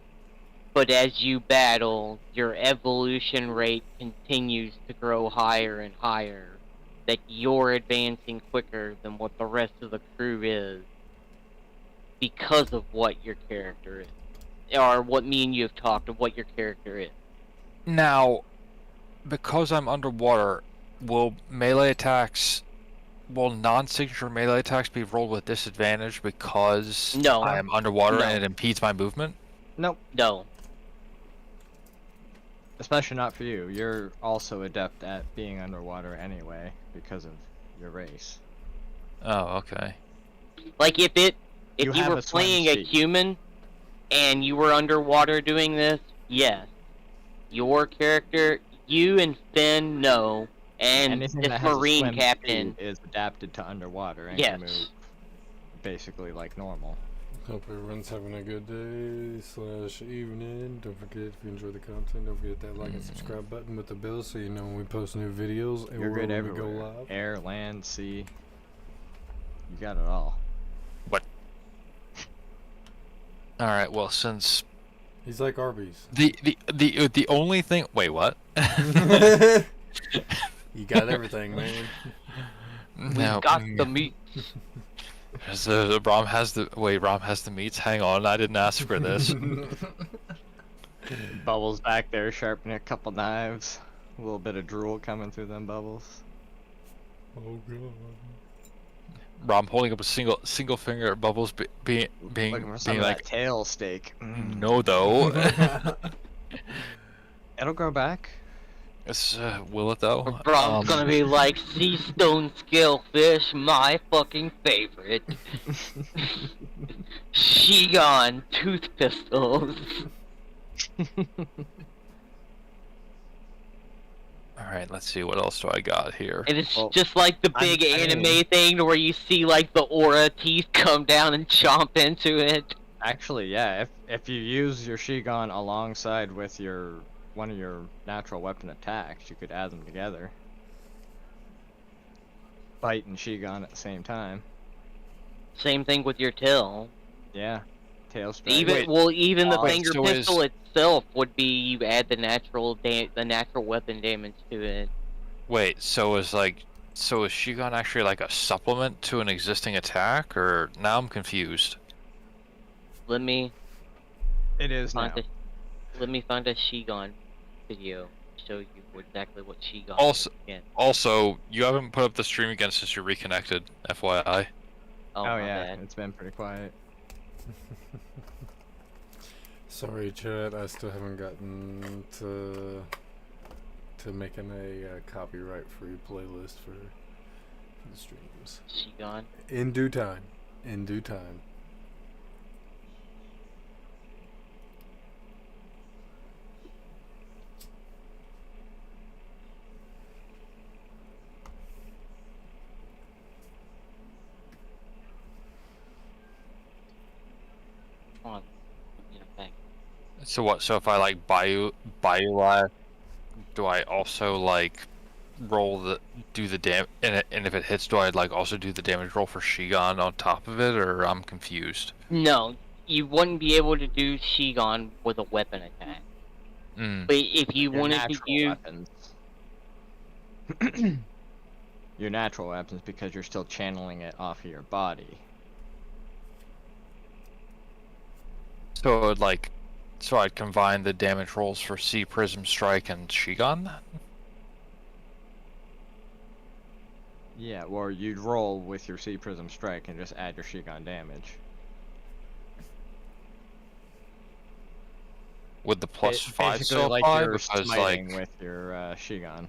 but as you battle, your evolution rate continues to grow higher and higher, that you're advancing quicker than what the rest of the crew is because of what your character is, or what me and you have talked of what your character is. Now, because I'm underwater, will non-signature melee attacks be rolled with disadvantage because No. I am underwater No. and it impedes my movement? Nope. No. Especially not for you. You're also adept at being underwater anyway because of your race. Oh, okay. Like if You you have were a swim playing a speed. human and you were underwater doing this, yes. Your character, you and Finn, no. And Anything this that has a Marine swim captain, speed is adapted to underwater and yes. can move basically like normal. Hope everyone's having a good day / evening. Don't forget, if you enjoy the content, don't forget that like and subscribe button with the bell so you know when we post new videos and You're good when we everywhere. go live. Air, land, sea. You got it all. All right. Well, since He's like Arby's. the only thing. Wait, what? You got everything, man. No. got the meat. Rom has the meats. Hang on, I didn't ask for this. Bubbles back there sharpening a couple knives. A little bit of drool coming through them bubbles. Oh god. Rom holding up a single finger at Bubbles, being Looking for some being of like, that tail steak. no, though. It'll grow back. Will it though? Brom's gonna be like, sea stone scalefish, my fucking favorite. Shigon tooth pistols. Alright, let's see, what else do I got here? And it's Well, just like the big anime thing where you see like the aura teeth come down and chomp into it. Actually, yeah. If you use your Shigon alongside with one of your natural weapon attacks, you could add them together. Bite and Shigon at the same time. Same thing with your tail. Yeah. Tail strike. Even the Wait, finger so pistol itself would be you add the natural weapon damage to it. Wait, so is Shigon actually like a supplement to an existing attack, or now I'm confused? Let me It is now. find a Shigon video to show you exactly what Shigon Also- is again. Also, you haven't put up the stream again since you reconnected, FYI. Oh, Oh my yeah, bad. it's been pretty quiet. Sorry, chat. I still haven't gotten to making a copyright-free playlist for the streams. Shigon. In due time. In due time. Come on. You know, thanks. So what? So if I like Biolab, do I also like do the damage? And if it hits, do I like also do the damage roll for Shigon on top of it, or I'm confused? No, you wouldn't be able to do Shigon with a weapon attack. Mm. But if you Your wanted to natural use weapons. Your natural weapons, because you're still channeling it off of your body. So I'd combine the damage rolls for Sea Prism Strike and Shigon. Yeah, or you'd roll with your Sea Prism Strike and just add your Shigon damage. With the plus 5 Basically, still like apply, you're because smiting like with your Shigon.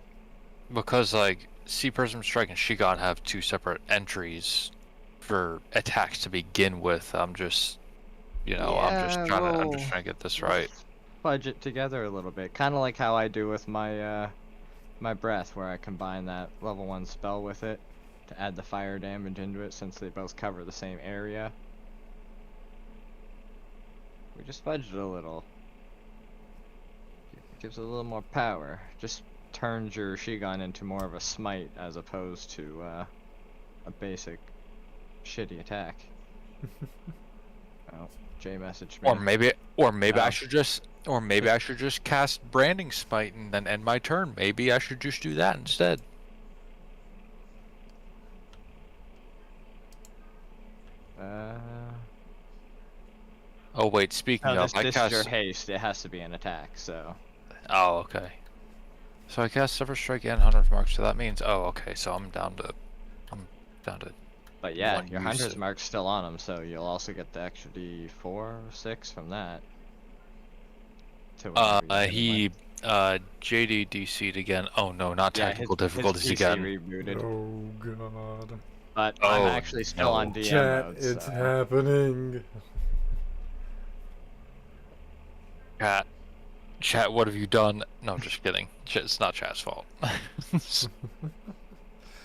Sea Prism Strike and Shigon have two separate entries for attacks to begin with. I'm just trying to get this right. Fudge it together a little bit, kind of like how I do with my my breath, where I combine that level 1 spell with it to add the fire damage into it, since they both cover the same area. We just fudged it a little. It gives it a little more power. Just turns your Shigon into more of a smite as opposed to a basic shitty attack. Oh, Jay messaged me. Or maybe No. I should just cast Branding Smite and then end my turn. Maybe I should just do that instead. Oh wait, speaking No, of, this is your haste. It has to be an attack, so. Oh, okay. So I cast Sever Strike and Hunter's Mark, so that means okay, so I'm down to But yeah, one your used. Hunter's Mark's still on him, so you'll also get the extra D4 or 6 from that. To whenever you hit him. JD DC'd again. Oh no, not Yeah, technical his difficulties PC again. rebooted. Oh god. But Oh, I'm actually still on DM Chat, mode, it's so. happening. Chat, what have you done? No, just kidding. It's not chat's fault.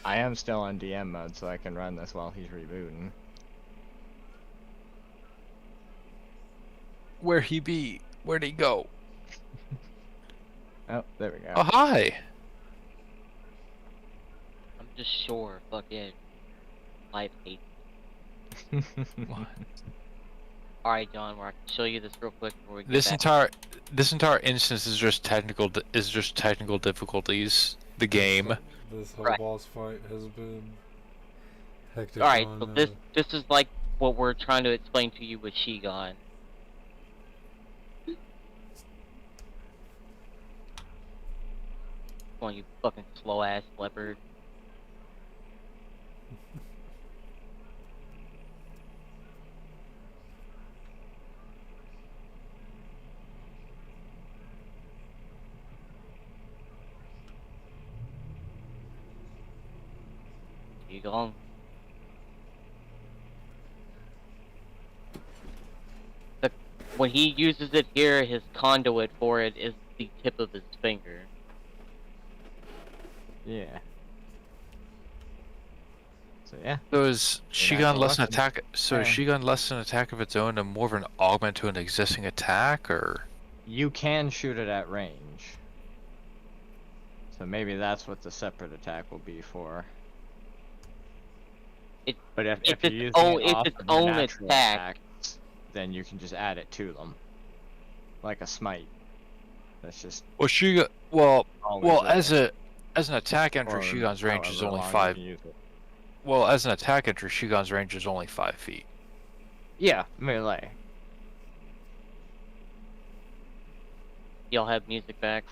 I am still on DM mode, so I can run this while he's rebooting. Where'd he be? Where'd he go? Oh, there we go. Oh, hi. I'm just sure fucking life hate. Alright, John, where I can show you this real quick before we get back. This entire instance is just technical difficulties. The game. This whole Right. boss fight has been hectic. Alright, on, so this is like what we're trying to explain to you with Shigon. Come on, you fucking slow ass leopard. Qigong. When he uses it here, his conduit for it is the tip of his finger. Yeah. So yeah. So is Shigan natural less an weapon. attack? So is Yeah. Shigan less an attack of its own and more of an augment to an existing attack, or? You can shoot it at range. So maybe that's what the separate attack will be for. But if It's you're its using own- it it's off its of your own natural attack. attacks, then you can just add it to them. Like a smite. That's just Well, Shigan. Well, always there. as an attack entry, Or Shigan's range is however only long you 5. can use it. Well, as an attack entry, Shigan's range is only 5 feet. Yeah, melee. Y'all have music back.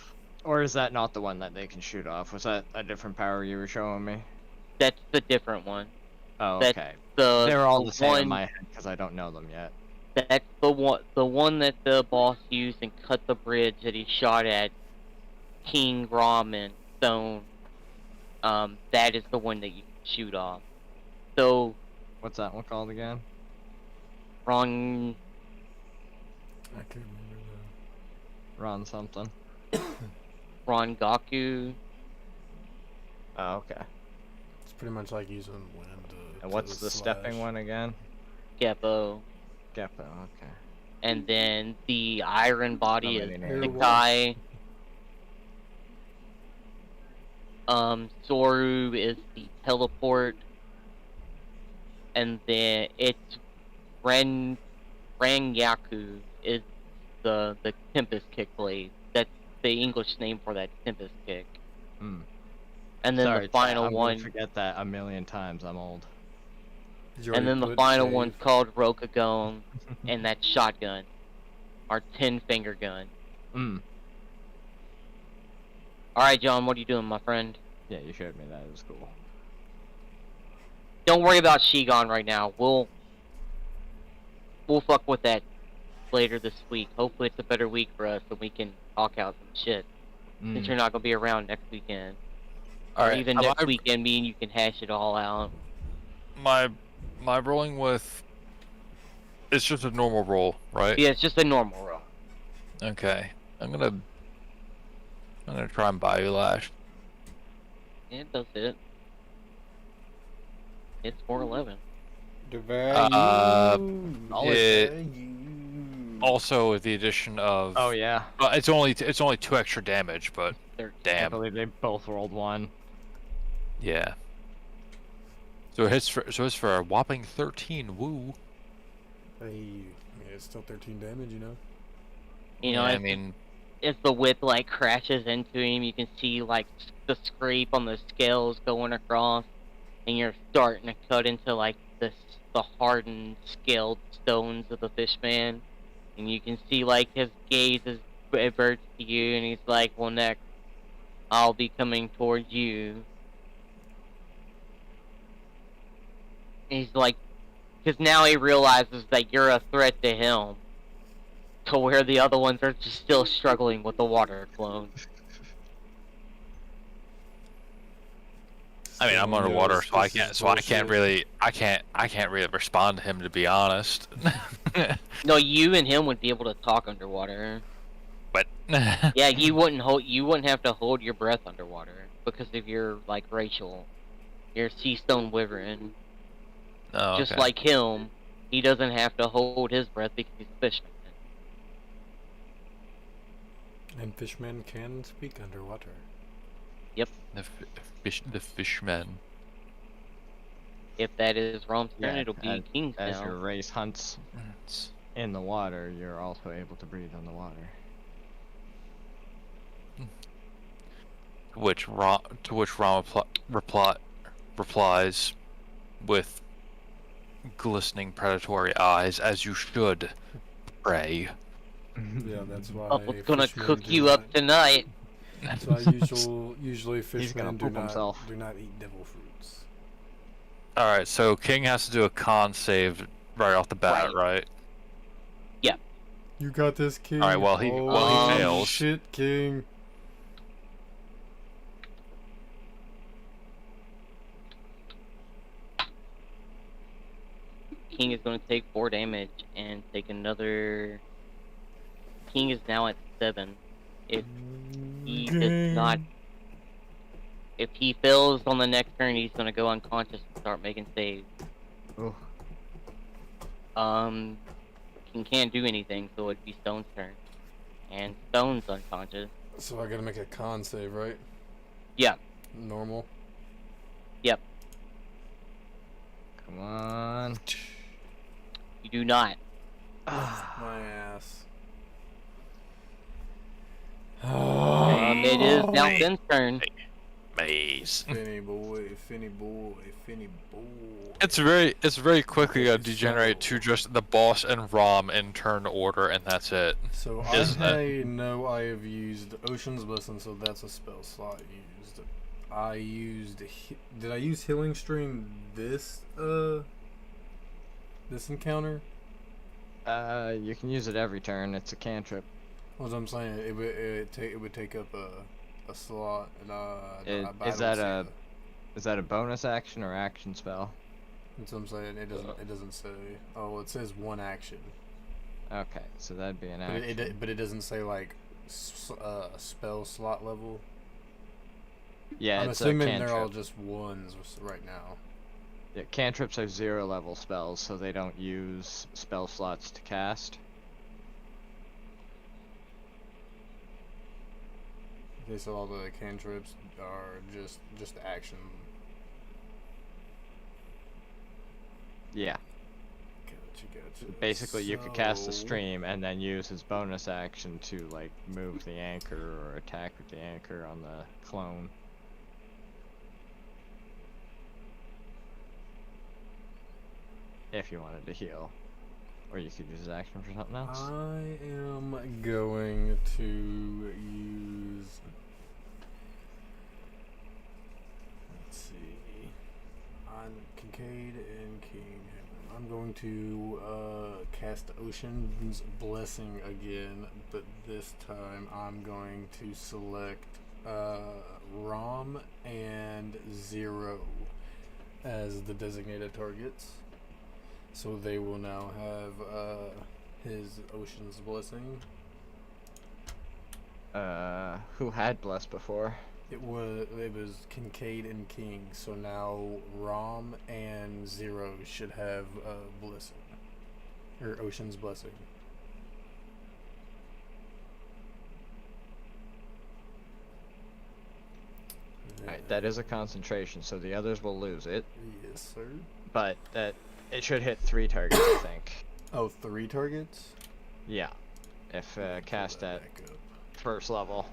Or is that not the one that they can shoot off? Was that a different power you were showing me? That's the different one. Oh, That's okay. The They're all the same one, in my head because I don't know them yet. That's the one that the boss used and cut the bridge that he shot at King Ramen Stone. That is the one that you can shoot off. So What's that one called again? Ron I can't remember Run something. Gaku. Oh, okay. It's pretty much like using wind. And what's the stepping one again? Geppo. Geppo, okay. And then the iron body How is many names? Nikai. Soru is the teleport. And then it's Rangyaku is the Tempest kick blade. That's the English name for that Tempest kick. Hmm. And then Sorry, the final I'm one, gonna forget that a million times. I'm old. and then the final one's called Rokugan, and that's shotgun, our 10-finger gun. Hmm. All right, John, what are you doing, my friend? Yeah, you showed me that. It was cool. Don't worry about Shigon right now. We'll fuck with that later this week. Hopefully, it's a better week for us, and we can talk out some shit. Since you're not gonna be around next weekend, All or right. even next weekend, me and you can hash it all out. My rolling with. It's just a normal roll, right? Yeah, it's just a normal roll. Okay. I'm gonna try and Bayou Lash. Yeah, it does it. It's 411. Also with the addition of. Oh yeah. It's only 2 extra damage, but 13. I damn. believe they both rolled 1. Yeah. So it hits for a whopping 13. Woo. Hey, yeah, it's still 13 damage, you know. You know, Yeah, I as, mean, as the whip like crashes into him, you can see like the scrape on the scales going across, and you're starting to cut into like the hardened scaled stones of the fishman, and you can see like his gaze is reverts to you, and he's like, "Well, next, I'll be coming towards you." And he's like, because now he realizes that you're a threat to him. To where the other ones are just still struggling with the water clone. I mean, I'm underwater, so I can't really respond to him, to be honest. No, you and him would be able to talk underwater. But Yeah, you wouldn't have to hold your breath underwater because of your like racial, your sea stone wyvern. Oh, Just okay. like him, he doesn't have to hold his breath because he's a fishman. And fishmen can speak underwater. the fishmen. If that is Rom's turn, Yeah, it'll be King's As your now. race hunts in the water, you're also able to breathe on the water. To which Ram replies with glistening predatory eyes, as you should, prey. Yeah, that's why. Buffalo's gonna fishmen cook do you not- up tonight. That's why usually He's gonna fishmen do poop himself. not eat devil fruits. Alright, so King has to do a con save right off the bat, right? You got this, King. Alright, well, he he fails. Shit, King. King is going to take 4 damage and take another. King is now at 7. If he does not, if he fails on the next turn, he's going to go unconscious and start making saves. Ooh. King can't do anything, so it'd be Stone's turn, and Stone's unconscious. So I gotta make a con save, right? Yeah. Normal. Yep. Come on. You do not. My ass. It is now Finn's turn. Maze. Finny boy, Finny boy, Finny boy. It's very quickly gonna degenerate to just the boss and Rom in turn order, and that's it. So Isn't I know I have used Ocean's Blessing, so that's a spell slot used. I used. Did I use Healing Stream this encounter? You can use it every turn. It's a cantrip. What I'm saying, it would take up a slot, and Is that a bonus action or action spell? That's what I'm saying. It doesn't say. Oh, well, it says one action. Okay, so that'd be an But action. it doesn't say like spell slot level. Yeah, I'm it's assuming a cantrip. they're all just ones right now. Yeah, cantrips are 0 level spells, so they don't use spell slots to cast. Okay, so all the cantrips are just action. Yeah. Gotcha. Basically, you could cast a So- stream and then use his bonus action to like move the anchor or attack with the anchor on the clone. If you wanted to heal, or you could use his action for something else. I am going to use. Let's see. On Kincaid and King. I'm going to cast Ocean's Blessing again, but this time I'm going to select Rom and Zero as the designated targets. So they will now have his Ocean's Blessing. Who had bless before? It was Kincaid and King. So now Rom and Zero should have Blessing, or Ocean's Blessing. Alright, that is a concentration, so the others will lose it. Yes, sir. But that it should hit 3 targets, I think. Oh, 3 targets? Yeah. If Pull cast that at back up. first level.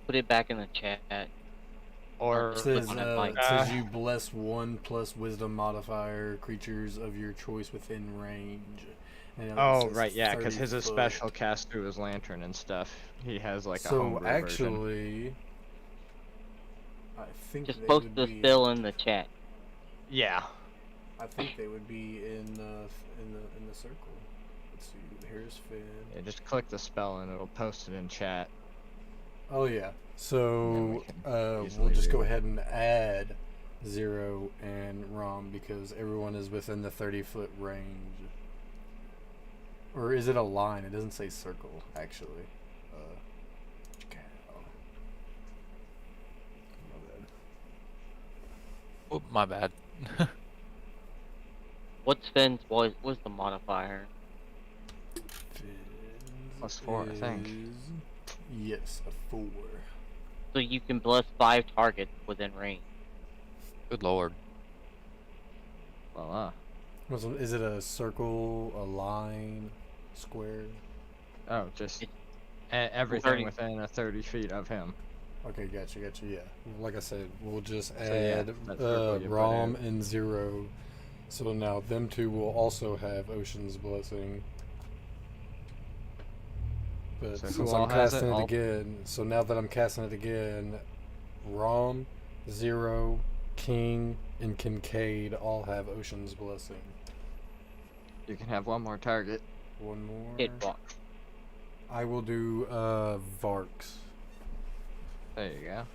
Put it back in the chat. Or It says, on it, Mike. it says you bless 1 plus wisdom modifier creatures of your choice within range. And it oh says right, yeah, because 30 his is foot. special cast through his lantern and stuff. He has like a So homebrew version. actually, I think Just they post would the be. spell in the chat. Yeah. I think they would be in the circle. Let's see. Here's Finn. Yeah, just click the spell and it'll post it in chat. Oh yeah. So can easily we'll just do go it. ahead and add Zero and Rom because everyone is within the 30-foot range. Or is it a line? It doesn't say circle actually. Cow. My bad. Oh, my bad. What's Finn's was the modifier? Finn's +4, I think. is- Yes, a 4. So you can bless 5 targets within range. Good lord. Voila. Is it a circle, a line, square? Oh, just It's everything 30. within 30 feet of him. Okay, gotcha. Yeah. Like I said, we'll just yeah, add that circle you put Rom in. and Zero. So now them two will also have Ocean's Blessing. But So who since all I'm has it? casting it All- again, so now that I'm casting it again, Rom, Zero, King, and Kincaid all have Ocean's Blessing. You can have one more target. One more. Hit box. I will do Varks. There you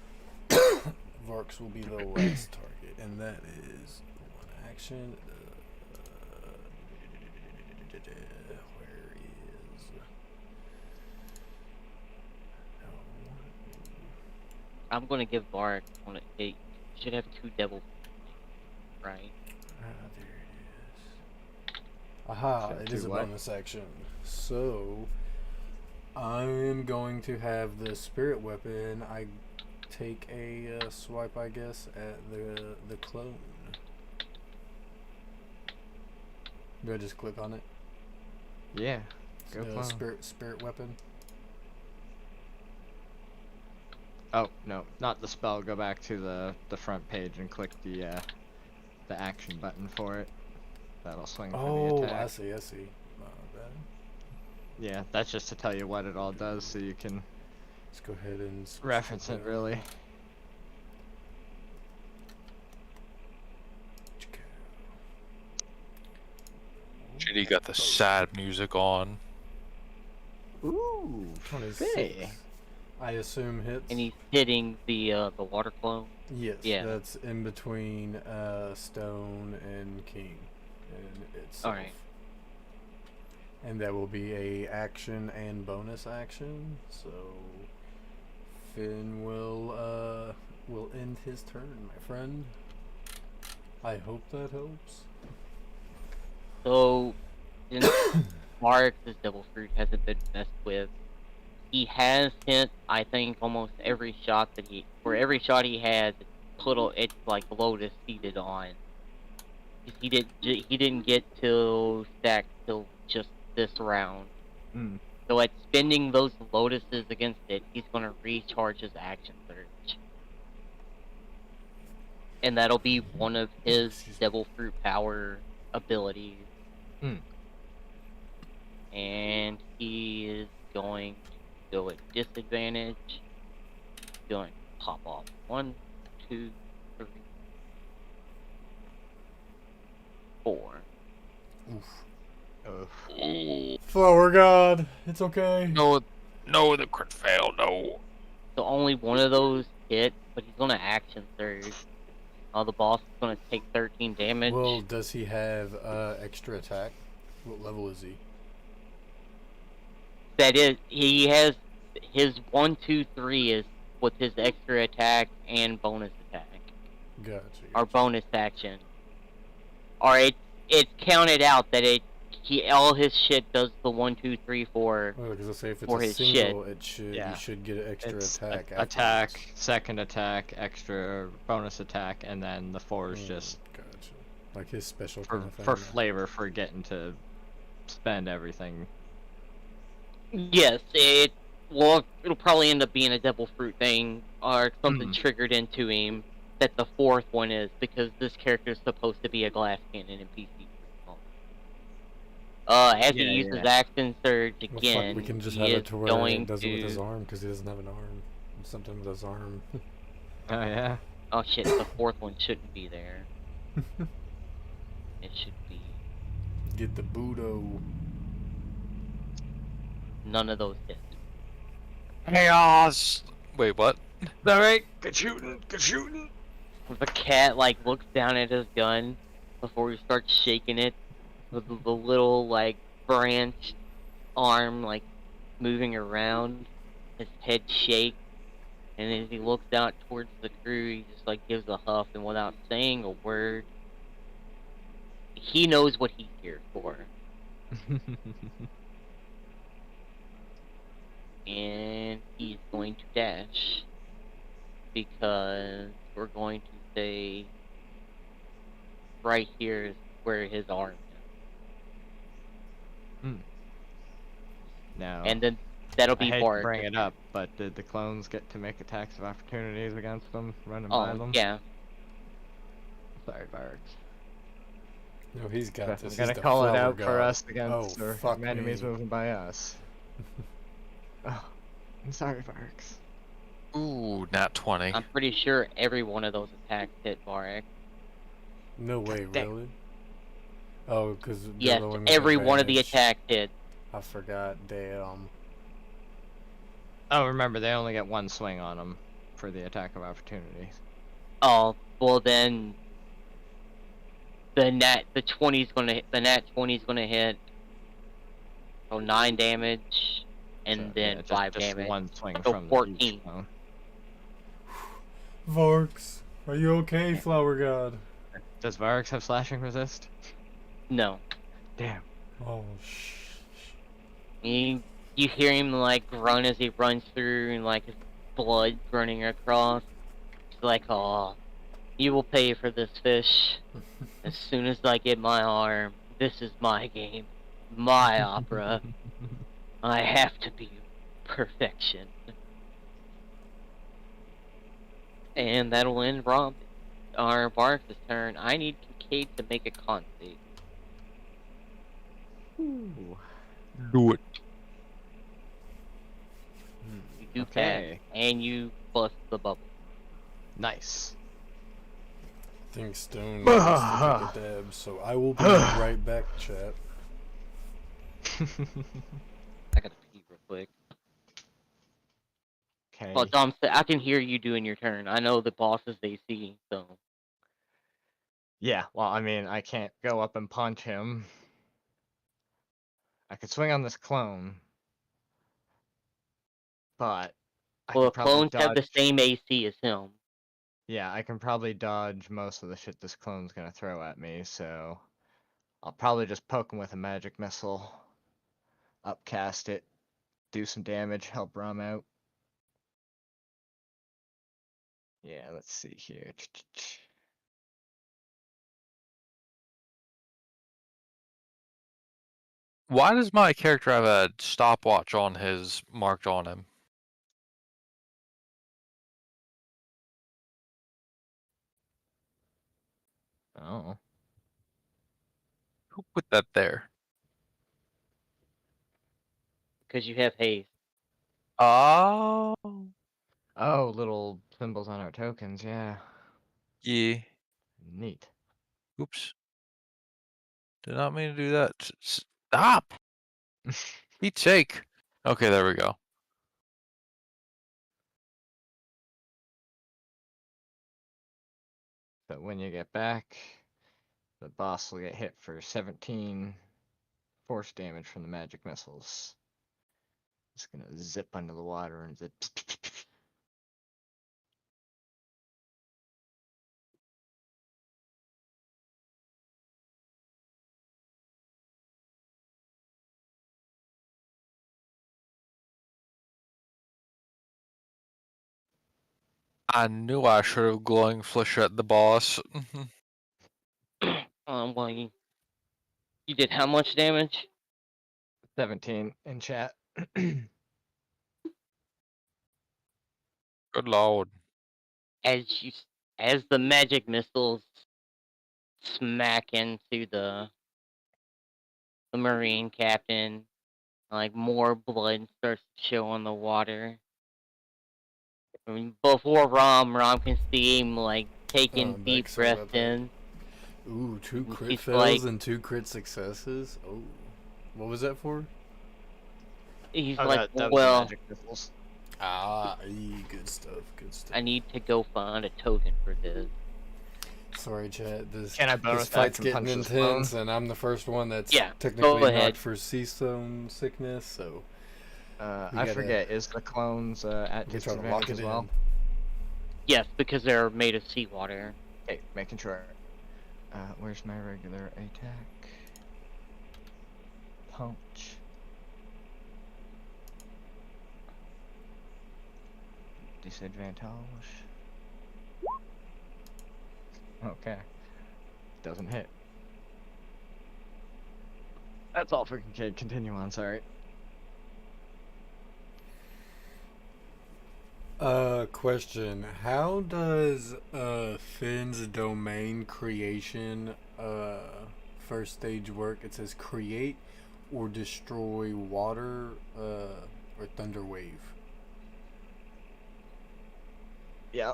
go. Varks will be the last target, and that is one action. Where is? I'm gonna give Varric one. It should have 2 devil, right? There it is. Aha! Should It do is a what? bonus action. So I'm going to have the spirit weapon. I take a swipe, I guess, at the clone. Do I just click on it? Yeah. Go clone. Spirit weapon. Oh no, not the spell. Go back to the front page and click the action button for it. That'll swing for the Oh, attack. I see. My bad. Yeah, that's just to tell you what it all does, so you can Let's go ahead and reference it. Really. JD got the sad music on. Ooh, 26. hey. I assume hits. And he's hitting the water clone. Yes, Yeah. that's in between Stone and King, and it's Alright. And that will be a action and bonus action. So Finn will end his turn, my friend. I hope that helps. So, since Varric's devil fruit hasn't been messed with, he has hit, I think, almost every shot that for every shot he has, it's like Lotus seated on. He didn't get to stack till just this round. Hmm. So at spending those Lotuses against it, he's gonna recharge his action surge. And that'll be one of his devil fruit power abilities. Hmm. And he is going to go at disadvantage. Going to pop off 1, 2, 3, 4. Oof. Flower God, it's okay. No, the crit fail. No. So only one of those hit, but he's gonna action surge. The boss is gonna take 13 damage. Well, does he have extra attack? What level is he? That is, he has his 1, 2, 3 is with his extra attack and bonus attack, Gotcha. or bonus action. Or it's counted out that all his shit does the 1, 2, 3, 4. Well, because I say if it's for a his single, it should Yeah. you should get an extra It's attack. attack, afterwards. second attack, extra bonus attack, and then the 4 is just Gotcha. Like his special for kind of thing. for flavor for getting to spend everything. Yes, it'll probably end up being a devil fruit thing, or something triggered into him. That the 4th one is, because this character is supposed to be a glass cannon in PC. As he uses action surge Well, again, fuck, we can just he have is it to where going it does it with his to... arm because he doesn't have an arm. Something with his arm. Oh yeah. Oh shit, the 4th one shouldn't be there. It should be... Get the Budo. None of those hit. Chaos. Wait, what? Alright, good shooting, good shooting. The cat, like, looks down at his gun before he starts shaking it. With the little, like, branch arm, like, moving around. His head shakes. And as he looks out towards the crew, he just, like, gives a huff, and without saying a word, he knows what he's here for. And he's going to dash. Because we're going to say right here is where his arm is. Now, And then that'll I be hate Bart. to bring it up, but did the clones get to make attacks of opportunities against them, running by Oh, them? yeah. Sorry, Barks. No, he's got I'm this. He's gonna the call it flower out for god. us against Oh, or fuck enemies me. moving by us. Oh, I'm sorry, Barks. Ooh, nat 20. I'm pretty sure every one of those attacks hit Varric. No way, Dang. really? Oh, because Yes, every one of the attacks hit. I forgot. Damn. Oh, remember, they only get one swing on them for the attack of opportunity. Oh, well then the nat 20's gonna hit, So 9 damage, and So, then yeah, just, 5 just damage. one swing So from 14. each clone. Varks, are you okay, Flower God? Does Varix have slashing resist? No. Damn. Oh, You hear him like grunt as he runs through, and like his blood running across. He's like, "Oh, you will pay for this, fish. As soon as I get my arm, this is my game, my opera. I have to be perfection." And that'll end our Barks' turn. I need Kincaid to make a con save. Ooh. Do it. You do Okay. pass, and you bust the bubble. Nice. I think Stone wants to take a dab, so I will be right back, chat. I gotta pee real quick. Okay. Well, Dom, I can hear you doing your turn. I know the boss's AC, so. Yeah, well, I mean, I can't go up and punch him. I could swing on this clone, but I Well, the could probably clones have the dodge. same AC as him. Yeah, I can probably dodge most of the shit this clone's gonna throw at me, so I'll probably just poke him with a magic missile, upcast it, do some damage, help Rom out. Yeah, let's see here. Why does my character have a stopwatch on his marked on him? Oh. Who put that there? Because you have haste. Oh, Oh, little symbols on our tokens, yeah. yeah. Neat. Oops. Did not mean to do that. Stop. Pete's sake. Okay, there we go. But when you get back, the boss will get hit for 17 force damage from the magic missiles. Just gonna zip under the water and zip. I knew I should have glowing flesh at the boss. Well, you did how much damage? 17 in chat. Good lord. As the magic missiles smack into the Marine captain, like more blood starts to show on the water. I mean, before Rom can see him like taking I'm deep back, sorry breaths about that. in. Ooh, 2 crit He's fails like- and 2 crit successes. Oh, what was that for? He's Oh, like, that was the well, magic missiles. Ah, good stuff, good stuff. I need to go find a token for this. Sorry, chat. Can I This bonus fight's action getting punch this clone? intense, and I'm the first one that's Yeah, technically go ahead. knocked for sea stone sickness, so we I gotta- forget, is the clones at we try to lock disadvantage it as in. well? Yes, because they're made of seawater. Okay, making sure. Where's my regular attack? Punch. Disadvantage. Okay. Doesn't hit. That's all for Kincaid. Continue on, sorry. Question. How does Finn's domain creation first stage work? It says create or destroy water or thunder wave. Yeah.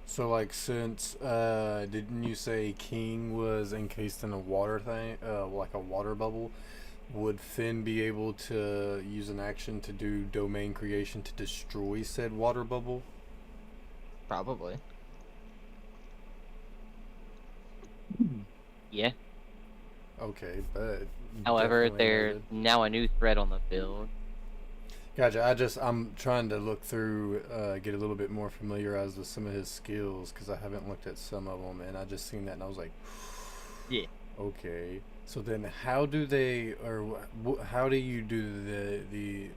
So like since didn't you say King was encased in a water thing, like a water bubble? Would Finn be able to use an action to do domain creation to destroy said water bubble? Probably. Yeah. Okay, but However, definitely there's noted. now a new threat on the field. Gotcha. I'm trying to look through, get a little bit more familiarized with some of his skills because I haven't looked at some of them, and I just seen that and I was like, Yeah. okay. So then, how do they, or how do you do the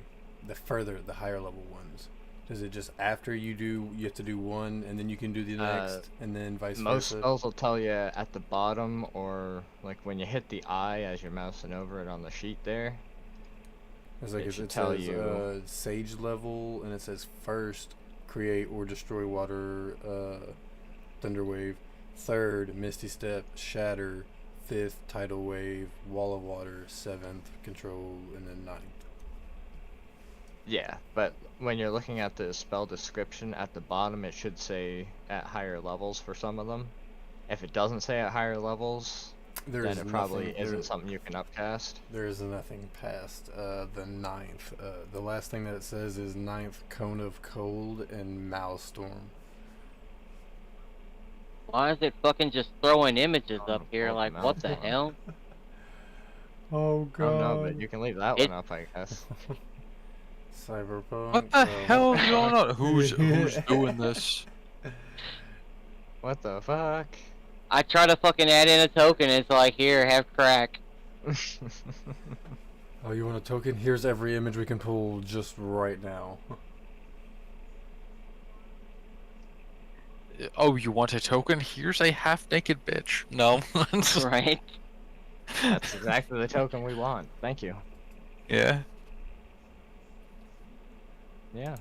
higher level ones? Is it just after you have to do one and then you can do the next, and then vice Most versa? spells will tell you at the bottom, or like when you hit the eye as you're mousing over it on the sheet there. It's like It should it tell says you. sage level, and it says first create or destroy water thunder wave, third misty step shatter, fifth tidal wave wall of water, seventh control, and then ninth. Yeah, but when you're looking at the spell description at the bottom, it should say at higher levels for some of them. If it doesn't say at higher levels, There then is it probably nothing. isn't something you can upcast. There is nothing past the ninth. The last thing that it says is ninth cone of cold and Maelstrom. Why is it fucking just throwing images Oh, up here? Cold Like, and what the Maelstrom. hell? Oh I don't know, but you can leave that It- one up, I guess. Cyberpunk. What the hell is going on? Who's doing this? What the fuck? I try to fucking add in a token, it's like, here, have crack. Oh, you want a token? Here's every image we can pull just right now. Oh, you want a token? Here's a half-naked bitch. No. Right? That's exactly the token we want. Thank you. Yeah. Yeah.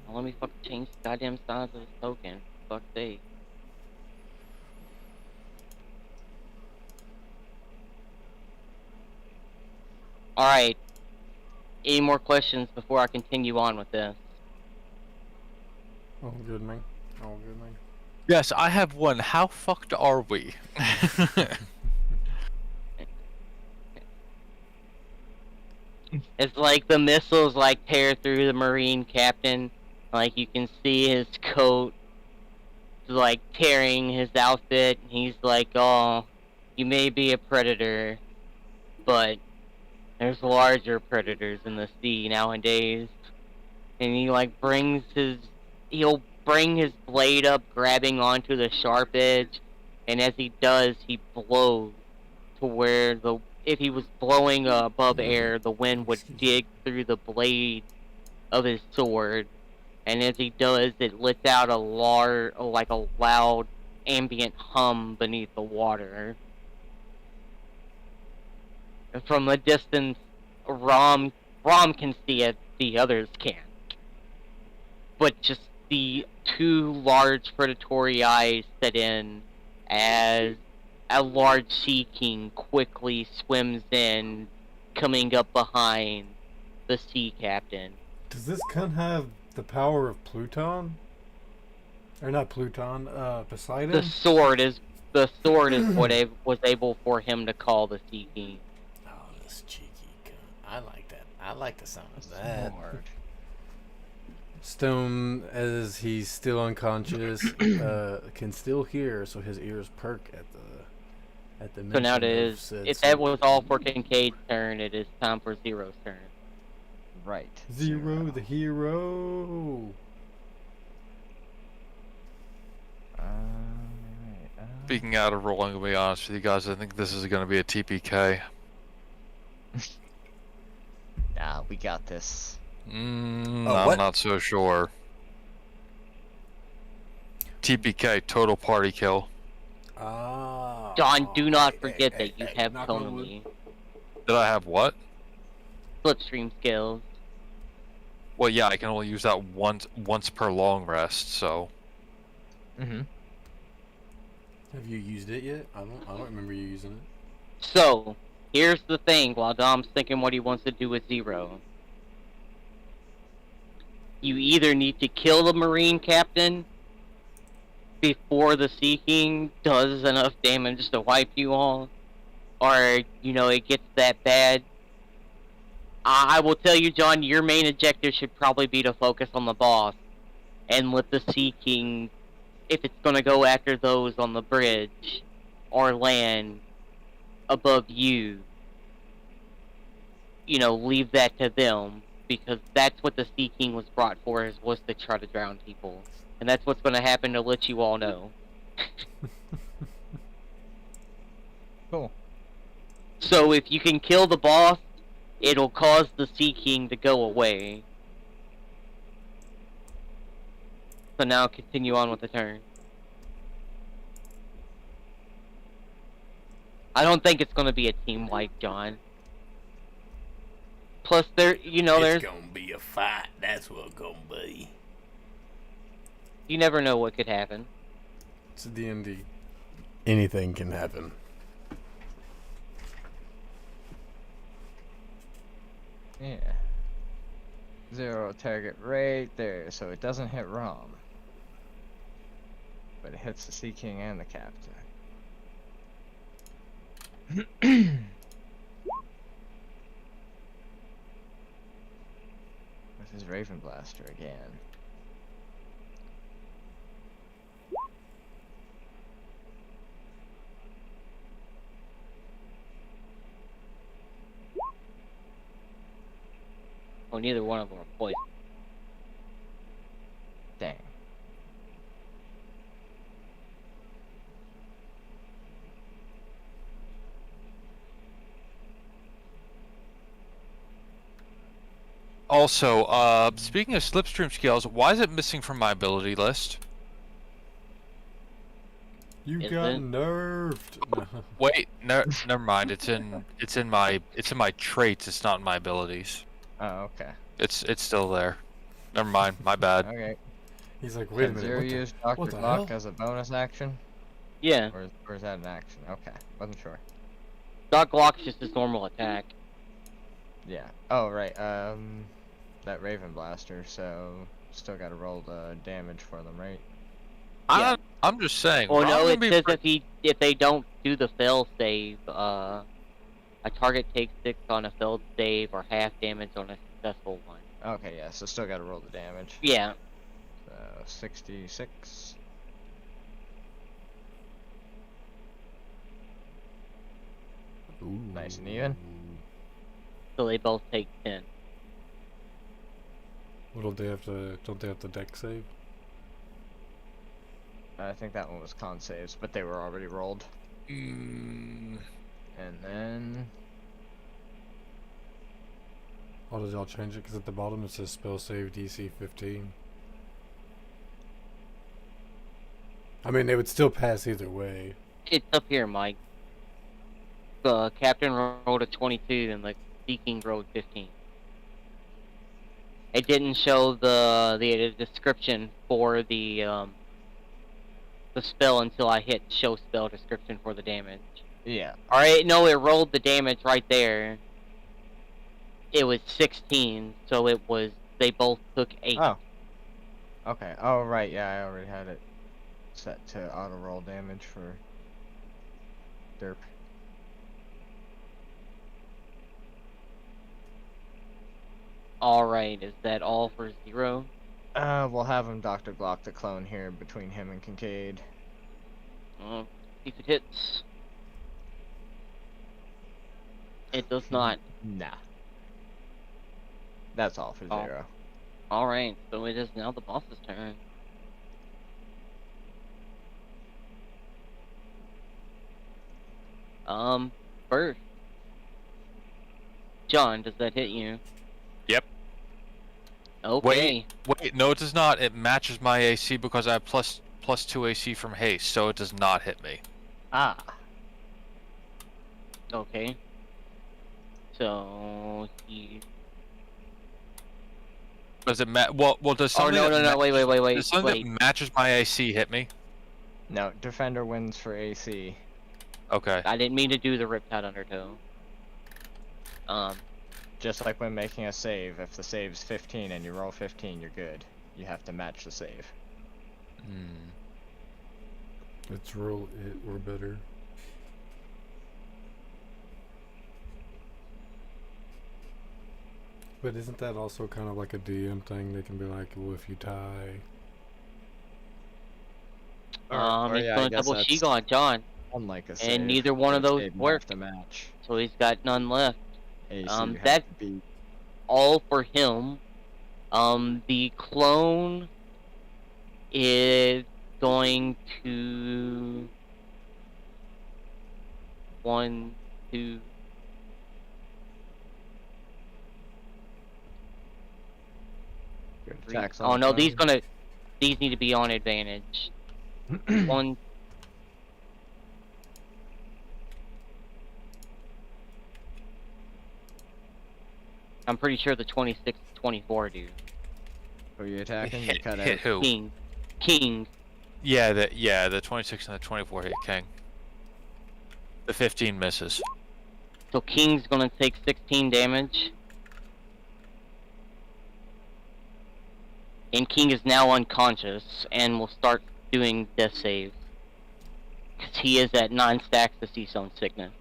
Well, let me fucking change the goddamn size of this token. Fuck sake. Alright. Any more questions before I continue on with this? Oh, good man. Oh, good man. Yes, I have one. How fucked are we? It's like the missiles like tear through the Marine captain. Like you can see his coat like tearing his outfit. He's like, oh, you may be a predator, but there's larger predators in the sea nowadays. And he like he'll bring his blade up, grabbing onto the sharp edge, and as he does, he blows to where if he was blowing above air, the wind would Excuse me. dig through the blade of his sword, and as he does, it lets out a loud ambient hum beneath the water. And from a distance, Rom can see it, the others can't. But just the two large predatory eyes set in as a large sea king quickly swims in, coming up behind the sea captain. Does this cunt have the power of Pluton? Or not Pluton, Poseidon? The sword is what was able for him to call the sea king. Oh, this cheeky cunt. I like that. I like the sound of that. Smart. Stone, as he's still unconscious, can still hear, so his ears perk at the So now it mention of is. said If that was sword. all for Kincaid's turn, it is time for Zero's turn. Right. Zero, the hero. Alright. Speaking out of rolling, to be honest with you guys, I think this is going to be a TPK. Nah, we got this. I'm what? not so sure. TPK, total party kill. Ah. John, do not Hey, forget hey, that you hey, have knock on wood. Konami. Did I have what? Slipstream skills. Well, yeah, I can only use that once per long rest, so. Mm-hmm. Have you used it yet? I don't remember you using it. So, here's the thing while Dom's thinking what he wants to do with Zero. You either need to kill the Marine captain before the Sea King does enough damage to wipe you all, or, it gets that bad. I will tell you, John, your main objective should probably be to focus on the boss and let the Sea King, if it's going to go after those on the bridge or land, above you, leave that to them, because that's what the Sea King was brought for, was to try to drown people. And that's what's going to happen, to let you all know. Cool. So if you can kill the boss, it'll cause the Sea King to go away. So now continue on with the turn. I don't think it's gonna be a team wipe, John. Plus, there's It's gonna be a fight. That's what it's gonna be. you never know what could happen. It's a D&D. Anything can happen. Yeah. 0 target right there, so it doesn't hit Rom. But it hits the Sea King and the Captain. With his Raven Blaster again. Well, neither one of them are poisoned. Dang. Also, speaking of slipstream scales, why is it missing from my ability list? You Is got it? nerfed. No. Wait, never mind. It's in my traits. It's not in my abilities. Oh, okay. It's still there. Never mind. My bad. Okay. He's like, wait a Can minute. Zero What the, use what Dr. the Glock hell? as a bonus action? Yeah, Or is that an action? Okay. Wasn't sure. Doc Glock's just his normal attack. Yeah. Oh, right. That Raven Blaster, so still gotta roll the damage for them, right? I'm just saying. Well, Ron no, would it be says pre- if they don't do the fail save, a target takes 6 on a failed save or half damage on a successful one. Okay, yeah, so still gotta roll the damage. Yeah. So, 66. Ooh. Nice and even. So they both take 10. What don't they have to deck save? I think that one was con saves, but they were already rolled. Mm, And then... Oh, did y'all change it? Because at the bottom it says spell save DC 15. I mean, they would still pass either way. It's up here, Mike. The captain rolled a 22 and the Sea King rolled 15. It didn't show the description for the spell until I hit show spell description for the damage. Yeah. Alright, no, it rolled the damage right there. It was 16, so they both took 8. Oh. Okay. Oh, right, yeah, I already had it set to auto-roll damage for Derp. Alright, is that all for 0? We'll have him Dr. Glock the clone here between him and Kincaid. See if it hits. It does not. Nah. That's all for Oh. 0. Alright, so it is now the boss's turn. First. John, does that hit you? Yep. Okay. Wait, no, it does not. It matches my AC because I have plus 2 AC from haste, so it does not hit me. Ah. Okay. So he. Does it well, does Oh something no that no no! Wait! does something that matches my AC hit me? No, Defender wins for AC. Okay. I didn't mean to do the Riptide Undertow. Just like when making a save, if the save's 15 and you roll 15, you're good. You have to match the save. Hmm. It's roll it or better. But isn't that also kind of like a DM thing? They can be like, well, if you tie. Or He's yeah, I gonna guess double that's- Shigon, John. Unlike a and save, neither one of your those save you have worked. to match. So he's got none left. AC you have That's to beat. all for him. The clone is going to 1, 2. Your Three. attacks Oh on no, clone. these need to be on advantage. 1. I'm pretty sure the 26, 24 do. Who are you attacking? You Hit, cut hit out. who? King. Yeah, the 26 and the 24 hit King. The 15 misses. So King's gonna take 16 damage. And King is now unconscious and will start doing death saves. Because he is at 9 stacks to Sea Zone Sickness.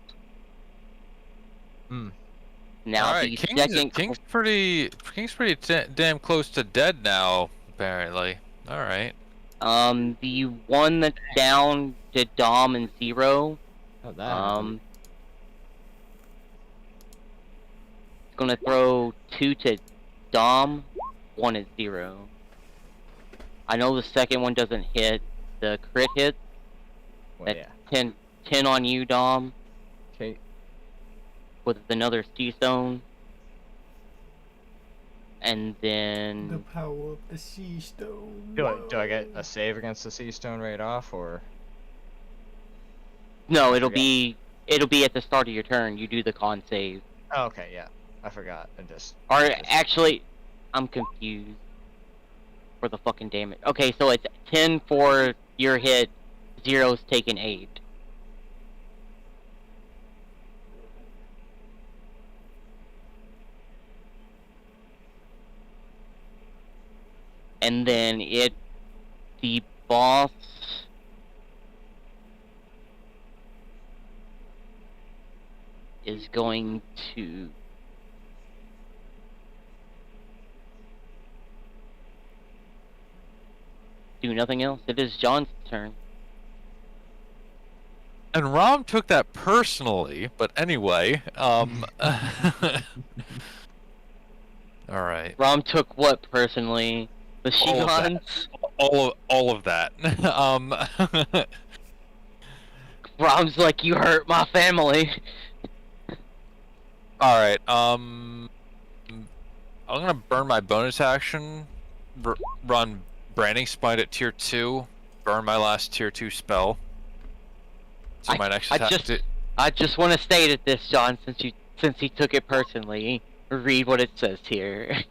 Hmm. Now Alright, the King's second pretty damn close to dead now, apparently. Alright. the one that's down to Dom and Zero, Oh, that. is gonna throw 2 to Dom, 1 at Zero. I know the second one doesn't hit. The crit hit, Well, that yeah. 10 on you, Dom, Okay. with another Sea Stone. And The then power of the sea stone. Do I get a save against the sea stone right off, or? no, I it'll forgot. be at the start of your turn. You do the con save. Oh, okay, yeah. I forgot. I just. Or actually, I'm confused for the fucking damage. Okay, so it's 10 for your hit, Zero's taken 8. And then the boss is going to do nothing else. It is John's turn. And Rom took that personally, but anyway, Alright. Rom took what personally? The All of that. Shigons? All of that. Rom's like, you hurt my family. Alright, I'm gonna burn my bonus action, run Branding Smite at tier 2, burn my last tier 2 spell. So my next attack. I just want to state at this, John, since he took it personally. Read what it says here.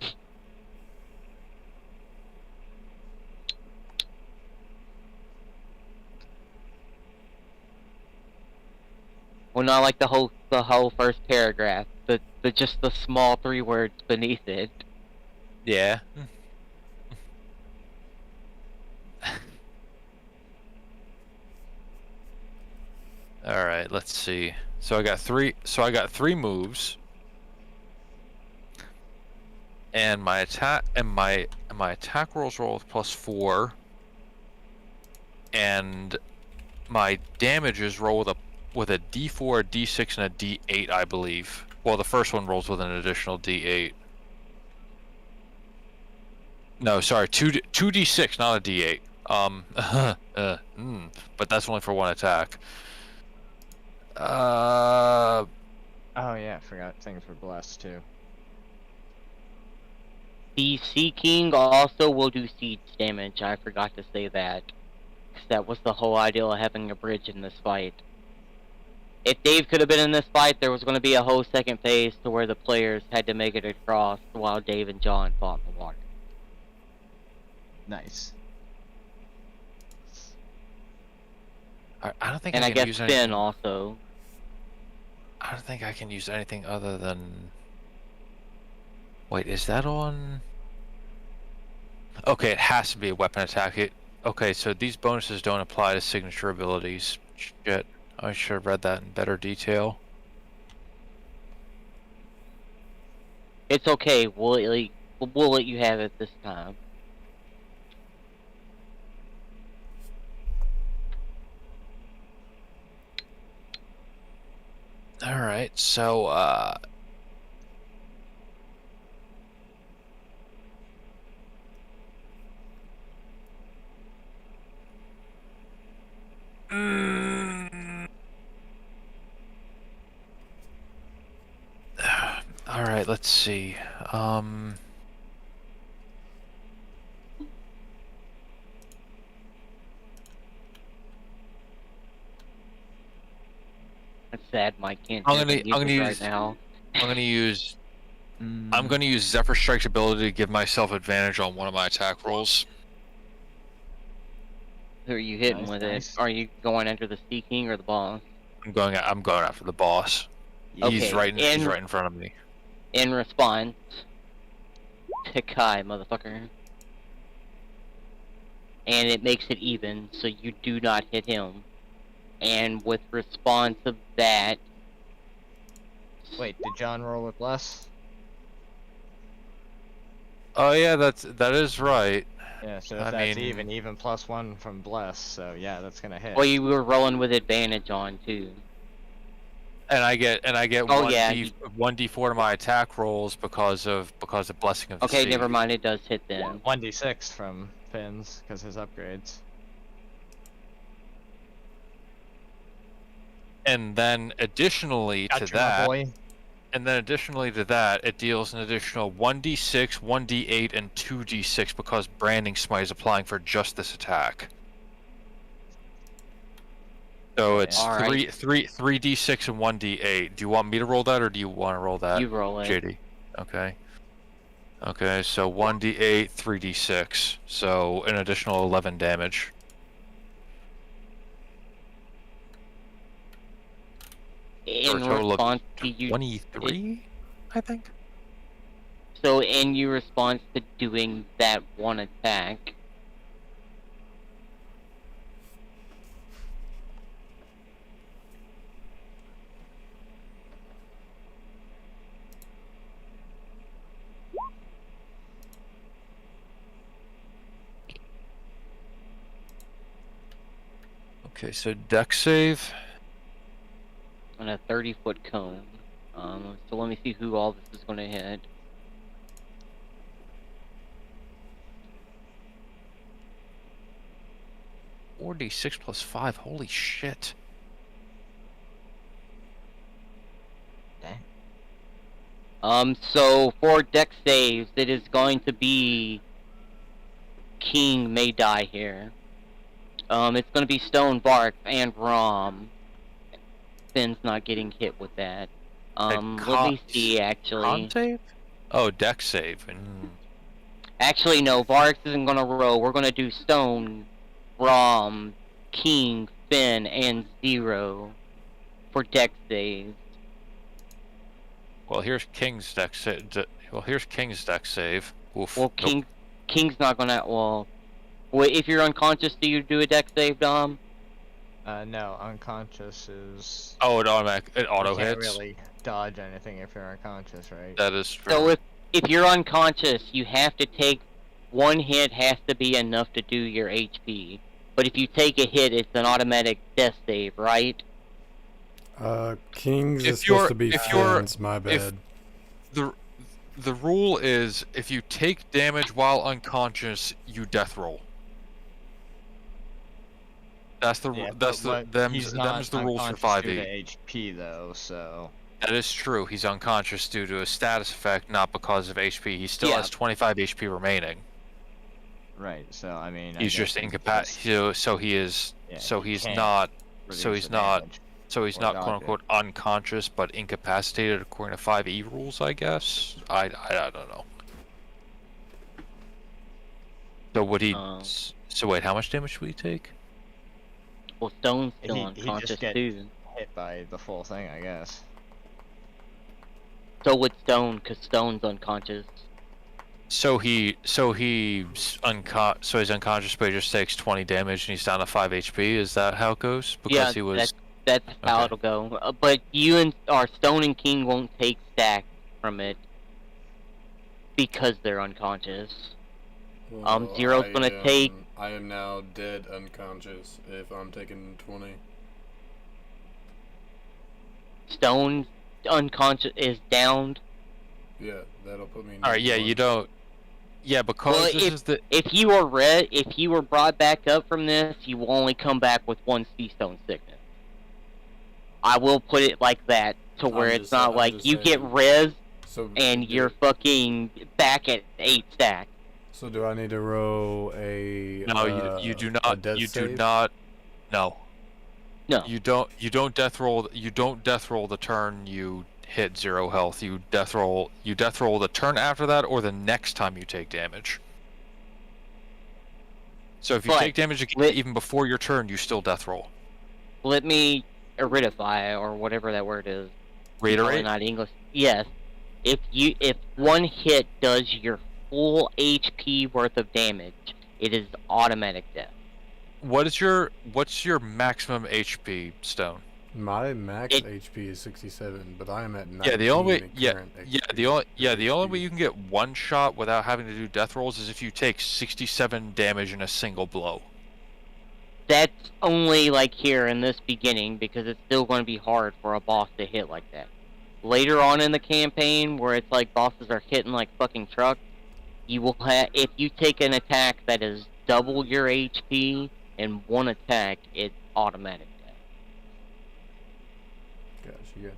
Well, not like the whole first paragraph, but just the small 3 words beneath it. Yeah. All right, let's see. So I got 3 moves. And my attack rolls roll with +4. And my damages roll with a D4, a D6, and a D8, I believe. Well, the first one rolls with an additional D8. No, sorry, 2d6, not a d8. But that's only for one attack. Oh yeah, I forgot things were blessed too. The Sea King also will do siege damage. I forgot to say that. 'Cause that was the whole idea of having a bridge in this fight. If Dave could have been in this fight, there was going to be a whole second phase to where the players had to make it across while Dave and John fought in the water. Nice. I don't think And I I can guess use Finn anything. also. I don't think I can use anything other than. Wait, is that on? Okay, it has to be a weapon attack. Okay, so these bonuses don't apply to signature abilities. Shit, I should have read that in better detail. It's okay. We'll let you have it this time. All right, so all right, let's see. That's sad. Mike can't I'm hear gonna- the I'm gonna music right use- now. I'm gonna use Zephyr Strike's ability to give myself advantage on one of my attack rolls. Who are you hitting Nice, with nice. it? Are you going after the Sea King or the boss? I'm going after the boss. He's Okay, he's right in front of me. In response, Takai, motherfucker. And it makes it even, so you do not hit him. And with response of that, Wait, did John roll with Bless? Oh yeah, that is right. Yeah, so if I that's mean- even +1 from Bless, so yeah, that's gonna hit. well, you were rolling with advantage on too. And I get Oh, one yeah, one d4 to my attack rolls because of Blessing of the Okay, Sea. never mind, it does hit then. 1d6 from Finn's, because his upgrades. And then additionally to Gotcha, my that, boy. it deals an additional 1d6, 1d8, and 2d6 because Branding Smite is applying for just this attack. So it's Alright. 3d6 and 1d8. Do you want me to roll that, or do you want to roll that, You roll it. JD? Okay. Okay, so 1d8, 3d6. So an additional 11 damage. In total of response to you, 23, I think. so in your response to doing that one attack, Okay, so dex save. on a 30-foot cone. So let me see who all this is going to hit. Four d6 plus 5. Holy shit. So for dex saves, it is going to be King may die here. It's going to be Stone, Bark, and Rom. Finn's not getting hit with that. Let me see, actually. Con save? Oh, dex save. Actually, no, Varx isn't gonna roll. We're gonna do Stone, Rom, King, Finn, and Zero for dex saves. Well, here's King's dex save. Oof. Well, Nope. King's not gonna. Well, if you're unconscious, do you do a dex save, Dom? No, unconscious is... Oh, it auto you can't hits. really dodge anything if you're unconscious, right? That is true. So if you're unconscious, you have to take one hit. Has to be enough to do your HP. But if you take a hit, it's an automatic death save, right? Kings If is supposed to be if you're- Finn's, my bad. The rule is if you take damage while unconscious, you death roll. That's the Yeah, that's the but them's he's not the rules for unconscious due 5e. to HP though, so... That is true. He's unconscious due to a status effect, not because of HP. He still Yeah. has 25 HP remaining. Right, so I mean... I He's guess just incapacitated. So he is. Yeah, So he he's can't not. reduce So he's the not. damage. So he's or not dodge quote it. unquote unconscious, but incapacitated according to 5e rules, I guess. I don't know. So would he? So wait, how much damage would he take? Well, Stone's still He'd just unconscious get- too. Hit by the full thing, I guess. So would Stone, because Stone's unconscious. So he's unconscious, but he just takes 20 damage and he's down to 5 HP. Is that how it goes? Because Yeah, he was. That's how Okay. it'll go. But you and Stone and King won't take stacks from it because they're unconscious. Zero's gonna take- I am now dead unconscious if I'm taking 20. stone unconscious is downed. Yeah, that'll put me. In All right, yeah, number you one. don't. Yeah, because Well, this is the. if you were brought back up from this, you will only come back with 1 sea stone sickness. I will put it like that to where I'm it's just- not I'm like just you get saying. res So and do- you're fucking back at 8 stack. So do I need to roll a? No, you do a not. death You do save? not. No. No. You don't death roll. You don't death roll the turn you hit 0 health. You death roll. You death roll the turn after that, or the next time you take damage. So if you But take damage again, let- even before your turn, you still death roll. Let me aridify or whatever that word is. Probably Reiterate. not English. Yes. If 1 hit does your full HP worth of damage, it is automatic death. What's your maximum HP, Stone? My max It- HP is 67, but I am at 19. Yeah, the only way. in Yeah, current yeah. HP. The only way HP. you can get one shot without having to do death rolls is if you take 67 damage in a single blow. That's only like here in this beginning because it's still going to be hard for a boss to hit like that. Later on in the campaign, where it's like bosses are hitting like fucking trucks, you will have if you take an attack that is double your HP in 1 attack, it's automatic death. Gotcha.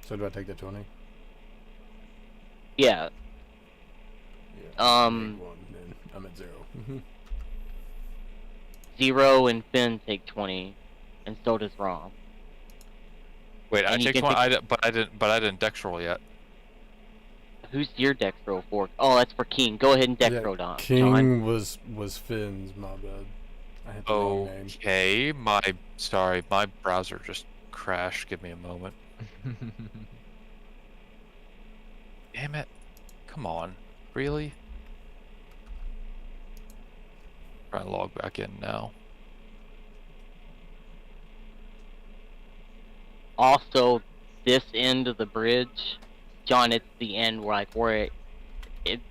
So do I take the 20? Yeah. Yeah. Um, Take 1, then I'm at 0. 0 and Finn take 20, and so does Rom. Wait, I And you take can one. But I didn't dex roll yet. Who's your dex roll for? Oh, that's for King. Go ahead and dex roll, John. King was Finn's. My bad. I had the wrong name. Okay, my browser just crashed. Give me a moment. Damn it! Come on, really? Try to log back in now. Also, this end of the bridge, John, it's the end where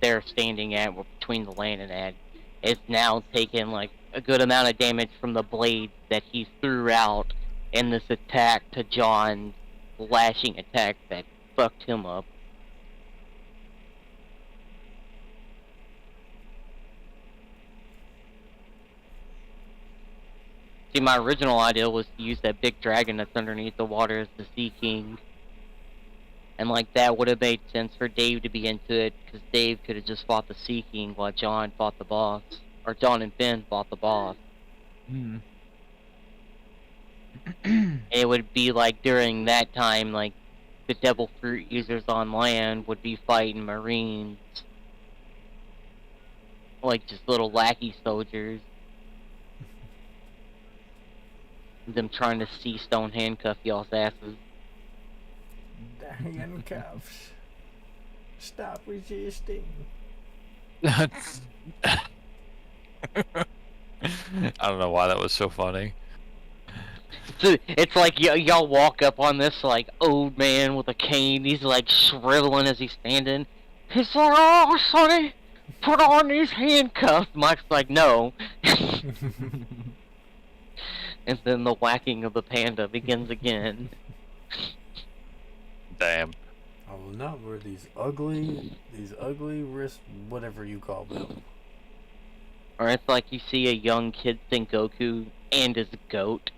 they're standing at between the land and ad. It's now taken like a good amount of damage from the blade that he threw out in this attack to John's lashing attack that fucked him up. See, my original idea was to use that big dragon that's underneath the water as the Sea King. And, like, that would have made sense for Dave to be into it, because Dave could have just fought the Sea King while John fought the boss. Or John and Finn fought the boss. Hmm. It would be like during that time, like, the Devil Fruit users on land would be fighting Marines. Like, just little lackey soldiers. Them trying to sea stone handcuff y'all's asses. Handcuffs. Stop resisting. I don't know why that was so funny. So it's like y'all walk up on this like old man with a cane. He's like shriveling as he's standing. He's like, "Oh, Sonny, put on these handcuffs." Mike's like, "No." And then the whacking of the panda begins again. Damn. I will not wear these ugly wrist, whatever you call them. Or it's like you see a young kid Sengoku and his goat.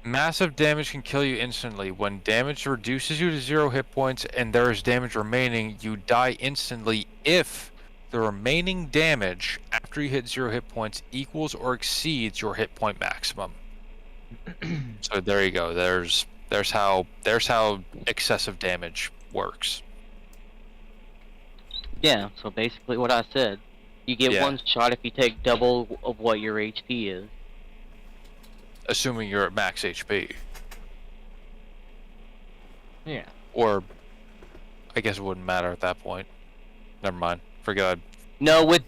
Massive damage can kill you instantly. When damage reduces you to 0 hit points and there is damage remaining, you die instantly if the remaining damage after you hit 0 hit points equals or exceeds your hit point maximum. So there you go. There's how excessive damage works. Yeah, so basically what I said. You get Yeah. one shot if you take double of what your HP is. Assuming you're at max HP. Yeah. Or I guess it wouldn't matter at that point. Never mind. Forget. No, with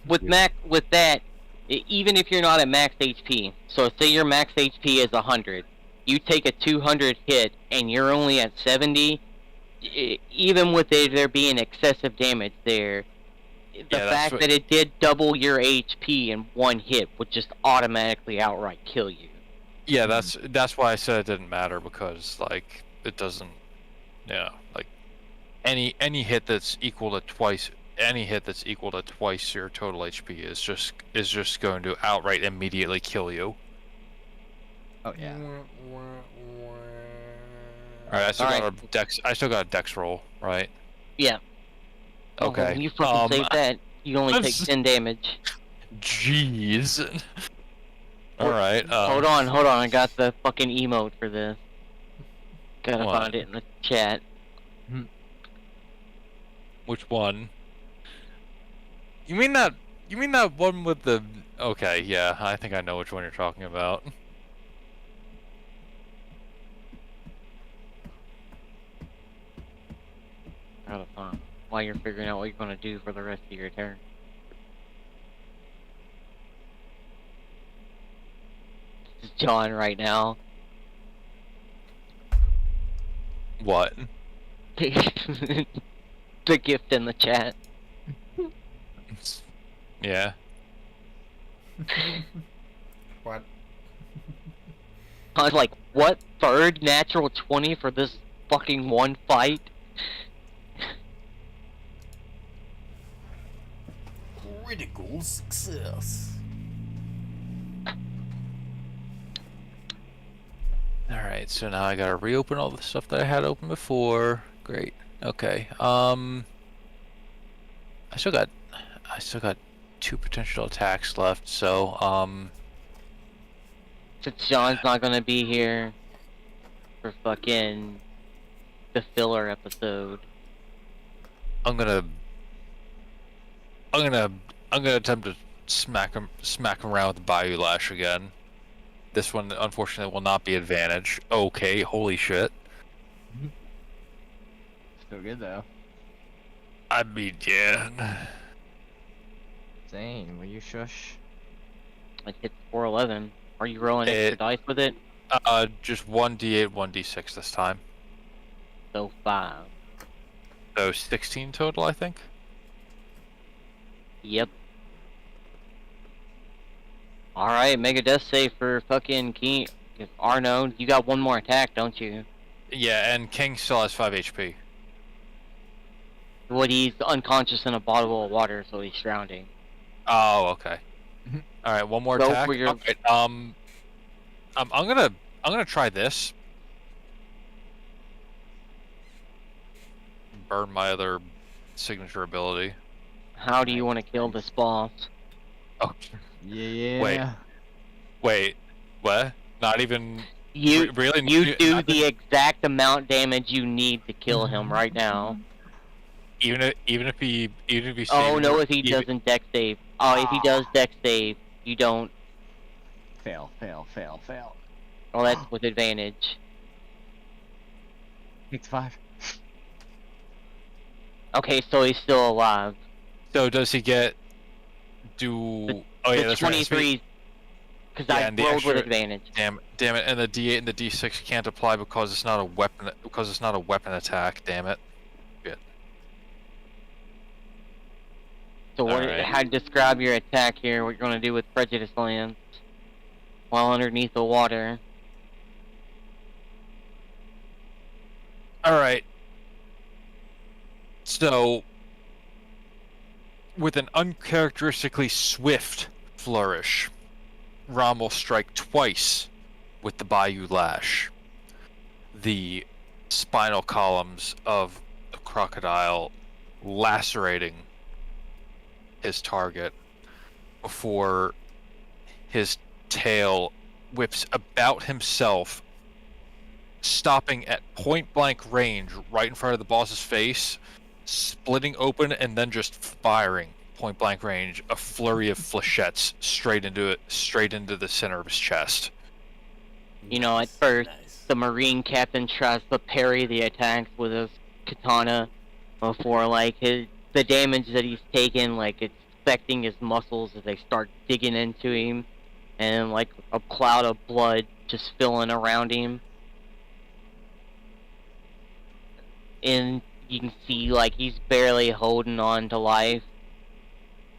that, even if you're not at max HP, so say your max HP is 100, you take a 200 hit and you're only at 70, even with there being excessive damage there, the Yeah, that's fact what- that it did double your HP in one hit would just automatically outright kill you. Yeah, that's why I said it didn't matter, because like it doesn't, like any hit that's equal to twice your total HP is just going to outright immediately kill you. Oh yeah. All right, Alright. I still got a dex roll, right? Yeah. Oh, Okay. when you fucking save that, you only take 10 damage. Jeez. All right. Hold on, I got the fucking emote for this. Gotta What? find it in the chat. Which one? You mean that one with the? Okay, yeah, I think I know which one you're talking about. Gotta find while you're figuring out what you're gonna do for the rest of your turn. This is John right now. What? The gift in the chat. Yeah. What? I was like, what? Third natural 20 for this fucking one fight? Critical success. Alright, so now I gotta reopen all the stuff that I had open before. Great. Okay. I still got 2 potential attacks left, so Since John's not gonna be here for fucking the filler episode. I'm gonna attempt to smack him around with the Bayou Lash again. This one, unfortunately, will not be advantage. Okay, holy shit. Still good though. I mean, yeah. Zane, will you shush? It hits 411. Are you rolling extra dice with it? Just 1d8, 1d6 this time. So 5. So 16 total, I think. Yep. Alright, make a death save for fucking King. Arno, you got one more attack, don't you? Yeah, and King still has 5 HP. Well, he's unconscious in a bottle of water, so he's drowning. Oh, okay. All right, one more Go attack. for your- All right, I'm gonna try this. Burn my other signature ability. How do you want to kill this boss? Oh, Yeah. wait, what? Not even. You Really? you do Not the exact amount damage you need to kill him right now. even if he Oh saved no, more- if he even- doesn't dex save. Oh, if he does dex save, you don't. Fail. Oh, that's with advantage. Takes 5. Okay, so he's still alive. So does he get? Oh yeah, The that's right. it's me. 23, because Yeah, I and the rolled with extra- advantage. Damn it! And the D8 and the D6 can't apply because it's not a weapon. Because it's not a weapon attack. Damn it! So what? Alright. How to describe your attack here? What you're gonna do with Prejudice Lance while underneath the water? All right. So, with an uncharacteristically swift flourish, Rom will strike twice with the Bayou Lash. The spinal columns of the crocodile lacerating his target before his tail whips about himself, stopping at point blank range right in front of the boss's face, splitting open and then just firing point blank range a flurry of flechettes straight into the center of his chest. You know, at first, the Marine captain tries to parry the attacks with his katana before, like, the damage that he's taken, like, it's affecting his muscles as they start digging into him, and, like, a cloud of blood just filling around him. and you can see like he's barely holding on to life.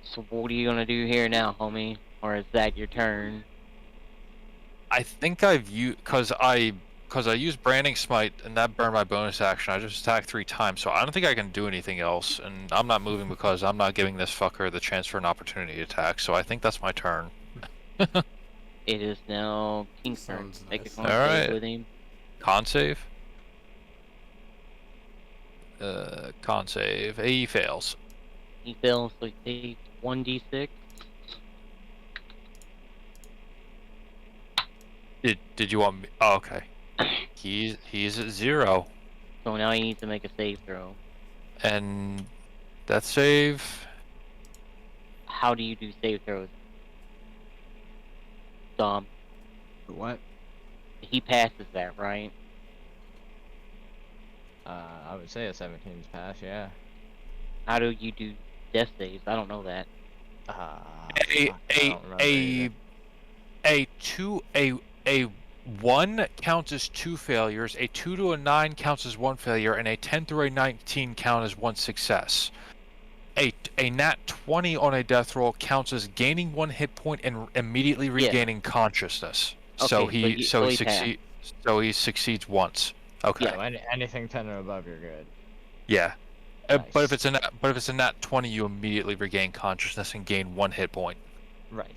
So what are you gonna do here now, homie? Or is that your turn? I think I've used because I used Branding Smite and that burned my bonus action. I just attacked 3 times, so I don't think I can do anything else. And I'm not moving because I'm not giving this fucker the chance for an opportunity attack. So I think that's my turn. It is now King's turn. Sounds Make a nice. con save Alright. with him. Con save. Con save. He fails. He fails, so he takes 1d6. Did you want me? Oh, okay. He's at 0, So now he needs to make a save throw. and that save. How do you do save throws? Dom. What? He passes that, right? I would say a 17's pass, yeah. How do you do death saves? I don't know that. A fuck, I don't remember either. a 1 counts as 2 failures, a 2 to a 9 counts as 1 failure, and a 10 through a 19 count as 1 success. A nat 20 on a death roll counts as gaining 1 hit point and immediately regaining consciousness. So Okay, he so he succeeds once. Okay. So anything 10 or above, you're good. Yeah. But Nice. if it's a nat 20, you immediately regain consciousness and gain 1 hit point. Right.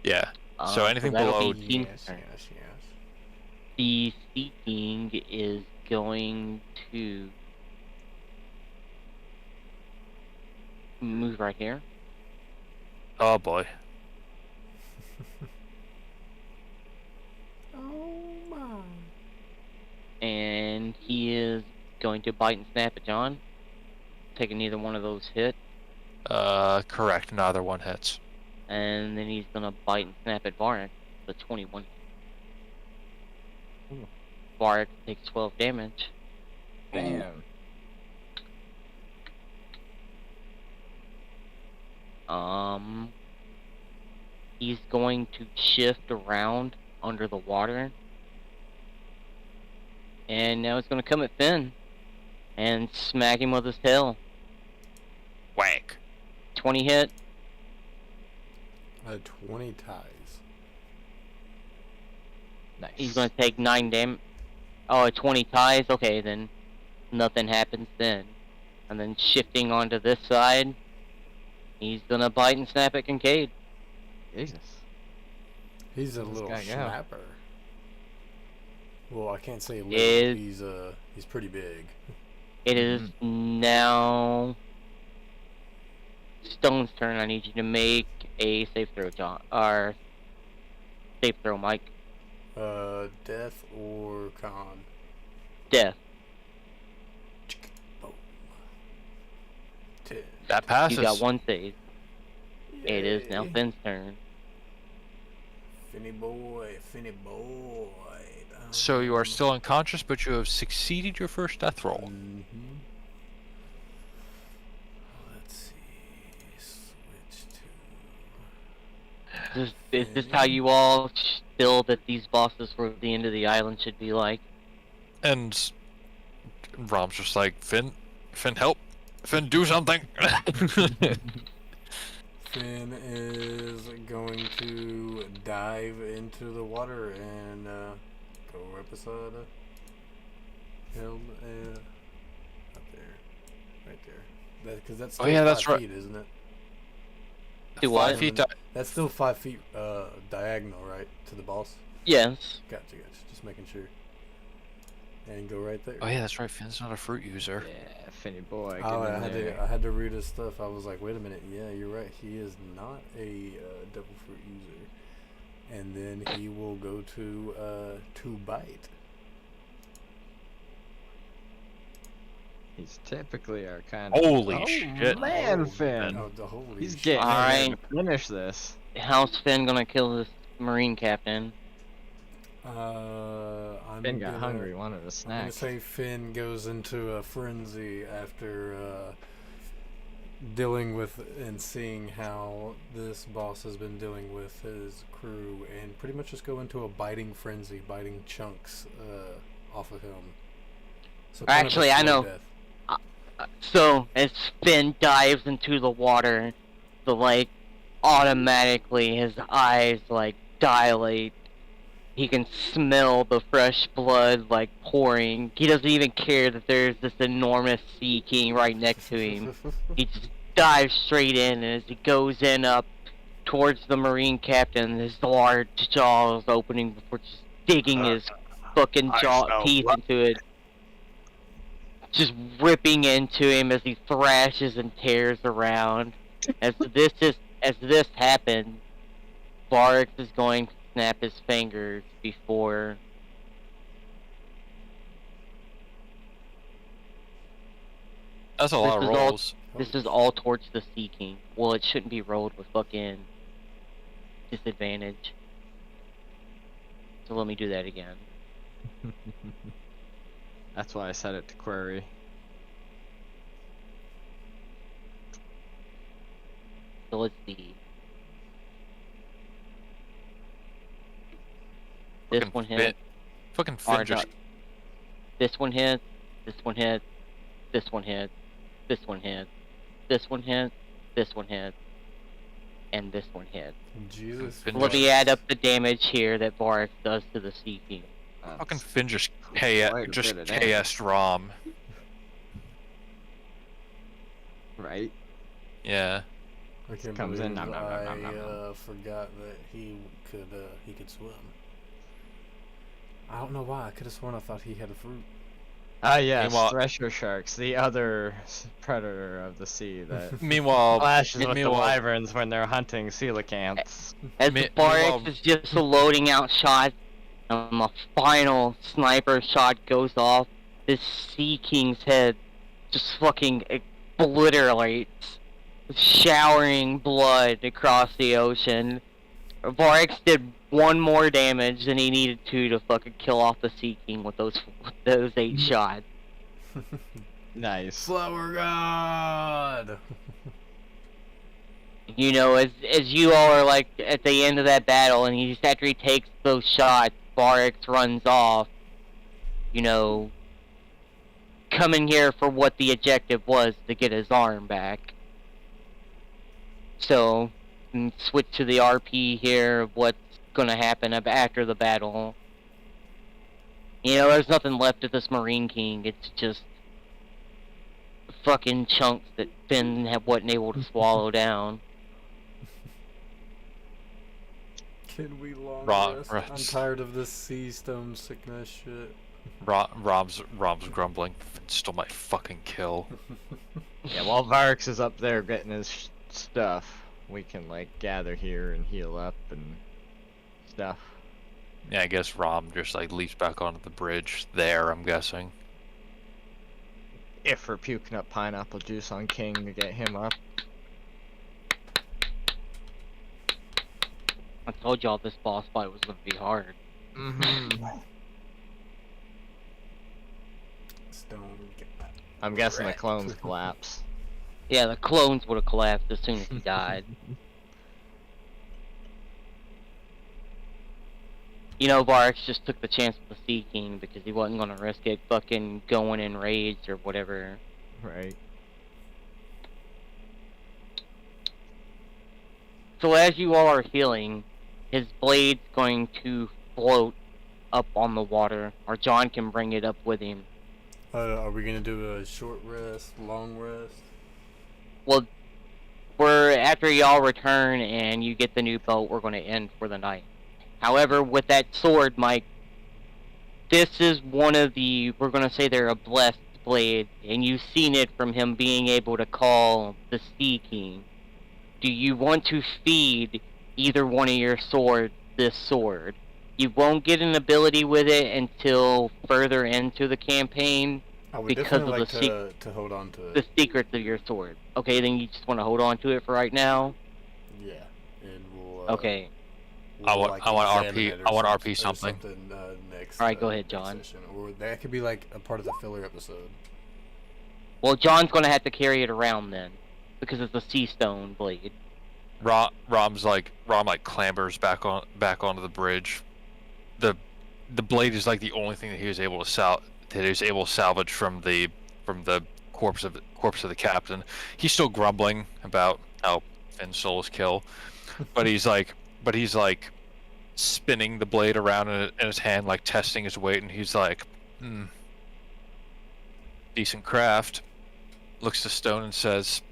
Yeah. So anything that'll below- be King's Yes, turn. yes, yes. The Sea King is going to move right here. Oh boy. Oh my. And he is going to bite and snap at John. Taking neither one of those hit. Correct. Neither one hits. And then he's gonna bite and snap at Varric. The 21. Ooh. Varric takes 12 damage. Damn. He's going to shift around under the water. And now he's gonna come at Finn and smack him with his tail. Whack. 20 hit. 20 ties. Nice. He's gonna take 9 damage. Oh, 20 ties? Okay, then nothing happens then. And then shifting onto this side, he's gonna bite and snap at Kincaid. Jesus. He's a This little guy go. snapper. Well, I can't say little. Is- He's pretty big. It is now Stone's turn. I need you to make a save throw, John. Or save throw, Mike. Death or con. Death. Boom. 10. That passes. You got 1 save. It is now Yay. Finn's turn. Finny boy, Finny boy. So you are still unconscious, but you have succeeded your first death roll. Mm-hmm. Let's see. Switch to. Is this how you all feel that these bosses for the end of the island should be like? And Rom's just like, Finn, help. Finn, do something. Finn is going to dive into the water and go right beside him. Up there, right there. Because that's still Oh, yeah, 5 that's right. feet, isn't it? Do what? 5 feet. That's still 5 feet diagonal, right, to the boss. Yes. Gotcha. Just making sure. And go right there. Oh yeah, that's right. Finn's not a fruit user. Yeah, Finny boy. Get Oh, in I there. had to read his stuff. I was like, wait a minute. Yeah, you're right. He is not a devil fruit user. And then he will go to bite. He's typically our kind of. Holy oh, shit. man, Oh, Finn. Oh, the holy He's shit. getting in there Alright. to finish this. How's Finn gonna kill this Marine captain? I'm Finn got gonna, hungry, wanted a I'm gonna snack. say Finn goes into a frenzy after dealing with and seeing how this boss has been dealing with his crew, and pretty much just go into a biting frenzy, biting chunks off of him. So kind of a Actually, I slow know. death. So as Finn dives into the water, like automatically his eyes like dilate. He can smell the fresh blood like pouring. He doesn't even care that there's this enormous sea king right next to him. He just dives straight in, and as he goes in up towards the Marine captain, his large jaws opening before just digging his fucking teeth into it. Just ripping into him as he thrashes and tears around. As this happens, Varix is going to snap his fingers before. That's a lot of This is all- rolls. This is all towards the Sea King. Well, it shouldn't be rolled with fucking disadvantage. So let me do that again. That's why I set it to query. So let's see. This Fucking one Finn- hit. Fucking Or Finn just not. This one hit. This one hit. This one hit. This one hit. This one hit. This one hit. And this one hit. Jesus. Finn Let just- me add up the damage here that Varix does to the Sea King. fucking That's Finn just quite a just bit of damage. KS'd Rom. right. Yeah. I can't Comes in, believe nom, nom, nom, nom, nom, nom. forgot that he could swim. I don't know why. I could have sworn I thought he had a fruit. Ah, yes, Meanwhile- thresher sharks, the other predator of the sea that Meanwhile, clashes with the meanwhile- wyverns when they're hunting coelacanths. As Me- Varix meanwhile- is just loading out shots, a final sniper shot goes off. This Sea King's head just fucking obliterates, showering blood across the ocean. Varix did one more damage than he needed to fucking kill off the Sea King with those 8 shots. Nice. Flower God. You know, as you all are like at the end of that battle, and he's after he takes those shots, Varix runs off. You know, coming here for what the objective was, to get his arm back. So, switch to the RP here of what's gonna happen after the battle. You know, there's nothing left of this Marine King. It's just fucking chunks that Finn wasn't able to swallow down. Can we long Rob- rest? I'm tired of this sea stone sickness shit. Rob's grumbling. Finn stole my fucking kill. Yeah, while Varix is up there getting his stuff, we can like gather here and heal up and stuff. Yeah, I guess Rob just like leaps back onto the bridge there, I'm guessing. If we're puking up pineapple juice on King to get him up. I told y'all this boss fight was gonna be hard. Mm-hmm. Stone God. I'm guessing the Correct. clones collapse. Yeah, the clones would have collapsed as soon as he died. You know, Varix just took the chance with the Sea King because he wasn't gonna risk it fucking going in rage or whatever. Right. So as you all are healing, his blade's going to float up on the water, or John can bring it up with him. Are we gonna do a short rest, long rest? Well, after y'all return and you get the new boat, we're going to end for the night. However, with that sword, Mike, this is one of the, we're going to say they're a blessed blade, and you've seen it from him being able to call the Sea King. Do you want to feed either one of your swords this sword? You won't get an ability with it until further into the campaign, I would Because definitely of like the to hold on to the it. secrets of your sword. Okay, then you just want to hold on to it for right now? Yeah, and we'll. Okay. I want RP examine it or I want some- RP or something. Next. Alright, go ahead, next John. session. Or that could be like a part of the filler episode. Well, John's gonna have to carry it around then, because it's a sea stone blade. Rom clambers back onto the bridge. The blade is like the only thing that he was able to he was able to salvage from the corpse of the captain. He's still grumbling about how Finn's soul is kill, but he's like spinning the blade around in his hand, like testing his weight, and he's like, decent craft. Looks to Stone and says,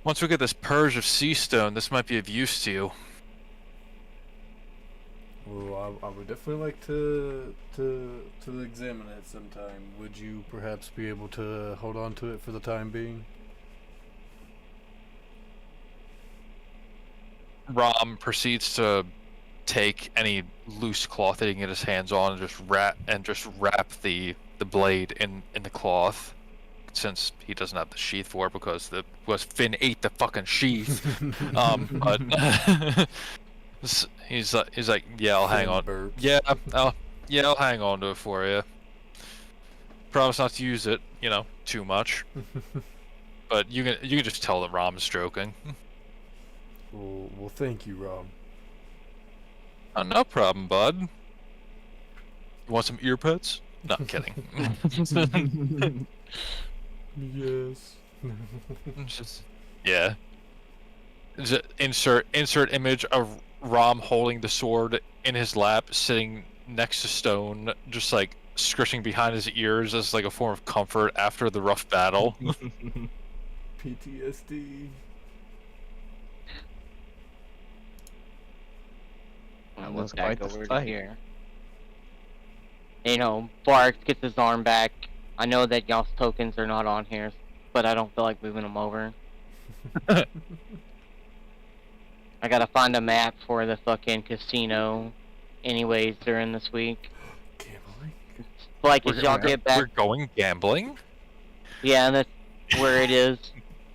once we get this purge of sea stone, this might be of use to you. Well, I would definitely like to examine it sometime. Would you perhaps be able to hold on to it for the time being? Rom proceeds to take any loose cloth that he can get his hands on and just wrap the blade in the cloth, since he doesn't have the sheath for it because Finn ate the fucking sheath. But he's like, yeah, I'll hang on. Burps. Yeah, I'll hang on to it for you. Promise not to use it, too much. But you can just tell that Rom's joking. Well, thank you, Rob. No problem, bud. You want some ear pets? No, I'm kidding. Yes. Yeah. Insert image of Rom holding the sword in his lap, sitting next to Stone, just like scritching behind his ears as like a form of comfort after the rough battle. PTSD. I was look back quite the over to fight. here. Barks gets his arm back. I know that y'all's tokens are not on here, but I don't feel like moving them over. I gotta find a map for the fucking casino anyways during this week. Gambling? Like, as y'all get back... We're going gambling? Yeah, that's where it is.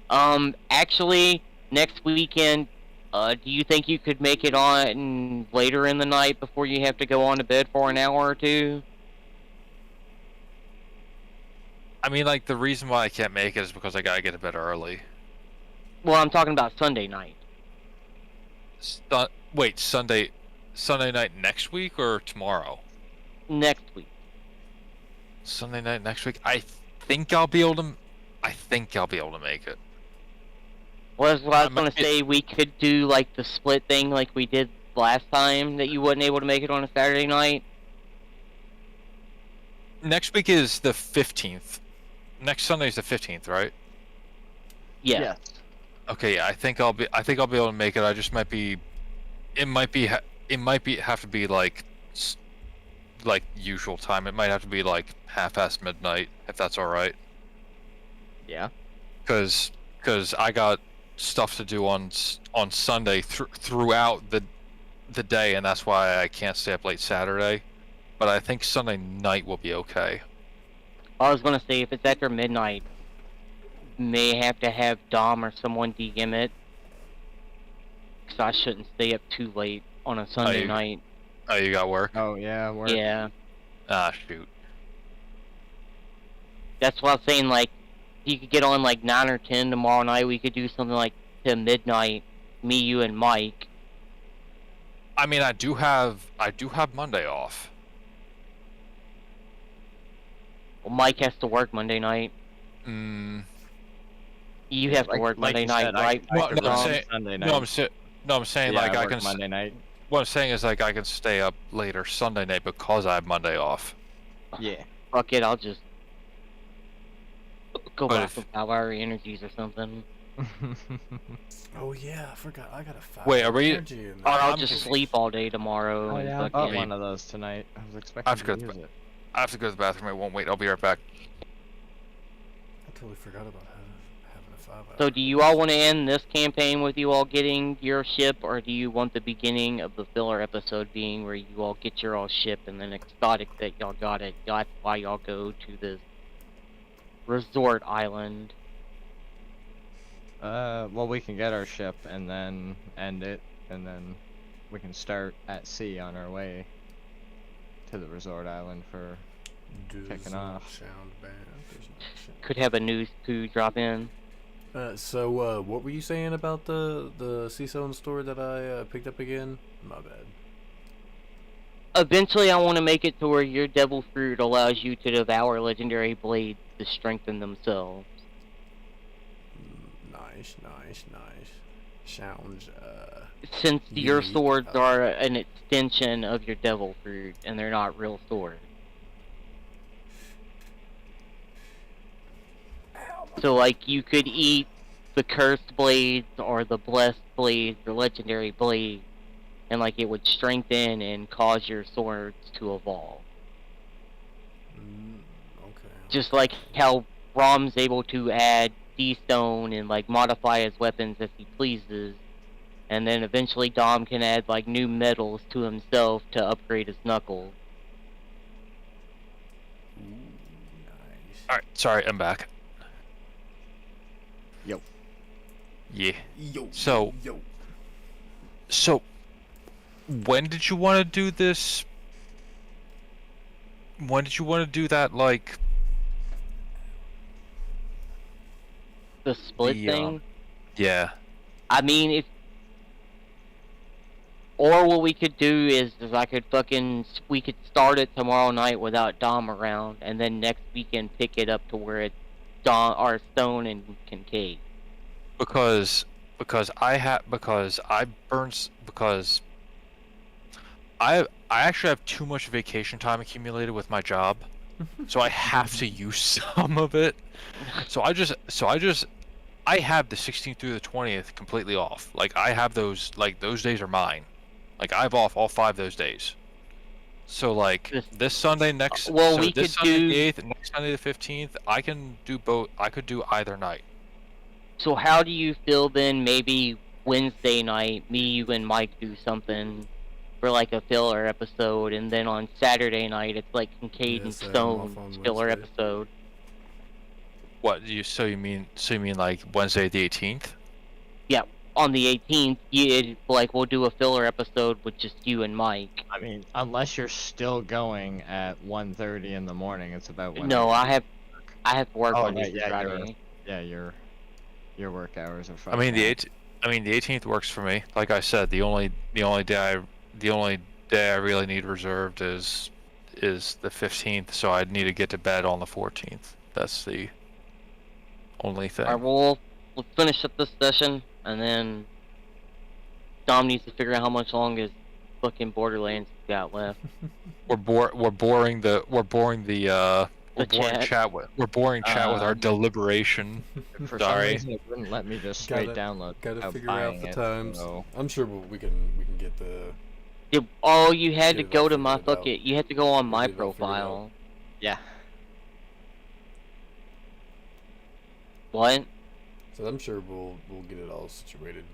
Actually, next weekend, do you think you could make it on later in the night before you have to go on to bed for an hour or two? I mean, like, the reason why I can't make it is because I gotta get to bed early. Well, I'm talking about Sunday night. Wait, Sunday night next week or tomorrow? Next week. Sunday night next week. I think I'll be able to make it. Well, that's what I was gonna say. We could do like the split thing, like we did last time. That you wasn't able to make it on a Saturday night. Next week is the 15th. Next Sunday is the 15th, right? Yeah. Yes. Okay, yeah, I think I'll be able to make it. I just might be. It might have to be like usual time. It might have to be like half-past midnight, if that's all right. Yeah. Cause I got stuff to do on Sunday throughout the day, and that's why I can't stay up late Saturday. But I think Sunday night will be okay. I was gonna say if it's after midnight, may have to have Dom or someone DM it, because I shouldn't stay up too late on a Sunday night. Oh, you got work? Oh yeah. Work. Yeah. Ah, shoot. That's what I was saying. Like, if you could get on like 9 or 10 tomorrow night, we could do something like to midnight. Me, you, and Mike. I mean, I do have Monday off. Well, Mike has to work Monday night. You have to work Monday night, right? Well, no, I'm Dom? saying, Sunday night. no, I'm saying Yeah, like I work can. Monday night. What I'm saying is like I can stay up later Sunday night because I have Monday off. Yeah. Fuck it, I'll just go But back if- with Power Energies or something. Oh yeah, I forgot. I got a 5. Wait, are we- energy in Or there. I'll I'm just just- sleep all day tomorrow. Oh and yeah, I fucking- bought one of those tonight. I was expecting I've to got use it. I have to go to the bathroom. I won't wait. I'll be right back. I totally forgot about having a 5 hour. So do you all want to end this campaign with you all getting your ship, or do you want the beginning of the filler episode being where you all get your all ship and then exotic that y'all got it? That's why y'all go to this resort island. Well, we can get our ship and then end it, and then we can start at sea on our way to the resort island for. Does kicking not off. sound bad. Does not sound- Could have a news poo drop in. So, what were you saying about the Seastone store that I picked up again? My bad. Eventually, I want to make it to where your devil fruit allows you to devour legendary blades to strengthen themselves. Nice. Sounds, Since your unique. swords I like are it. an extension of your devil fruit, and they're not real swords. So, like, you could eat the cursed blades or the blessed blades or legendary blades, and like it would strengthen and cause your swords to evolve. Okay. Just like how Rom's able to add D-Stone and like modify his weapons as he pleases, and then eventually Dom can add like new metals to himself to upgrade his knuckles. Ooh, nice. All right, sorry, I'm back. Yo. Yeah. Yo. So- Yo. So, when did you want to do this? When did you want to do that? Like, The split The, thing. yeah. I mean, if or what we could do is I could we could start it tomorrow night without Dom around, and then next weekend pick it up to where it's Dom or Stone and Kincaid. Because I actually have too much vacation time accumulated with my job, so I have to use some of it. So I have the 16th through the 20th completely off. Like I have those, like those days are mine. Like I have off all 5 of those days. So like this Sunday next, well, so we this could Sunday do- the 8th, next Sunday the 15th, I can do both. I could do either night. So how do you feel then? Maybe Wednesday night, me, you, and Mike do something for like a filler episode, and then on Saturday night it's like Kincaid and Yes, I'm Stone off on filler Wednesday. episode. What you mean like Wednesday the 18th? On the 18th, we'll do a filler episode with just you and Mike. I mean, unless you're still going at 1:30 in the morning, it's about when No, I work. have to work Oh, Monday right, through yeah, Friday. Yeah, your work hours are I mean fine. the 18th works for me. Like I said, the only day I really need reserved is the 15th, so I'd need to get to bed on the 14th. That's the only thing. Alright, we'll finish up this session, and then Dom needs to figure out how much long his fucking Borderlands he's got left. We're boring chat with our Um, deliberation. For Sorry. some reason, it wouldn't let me just straight download. Gotta without figure out buying the it, times. so- I'm sure we can get the. You had to Get it go all to my figured out. fucking. You had to go on my Get it all figured out. profile. Yeah. What? So I'm sure we'll get it all situated.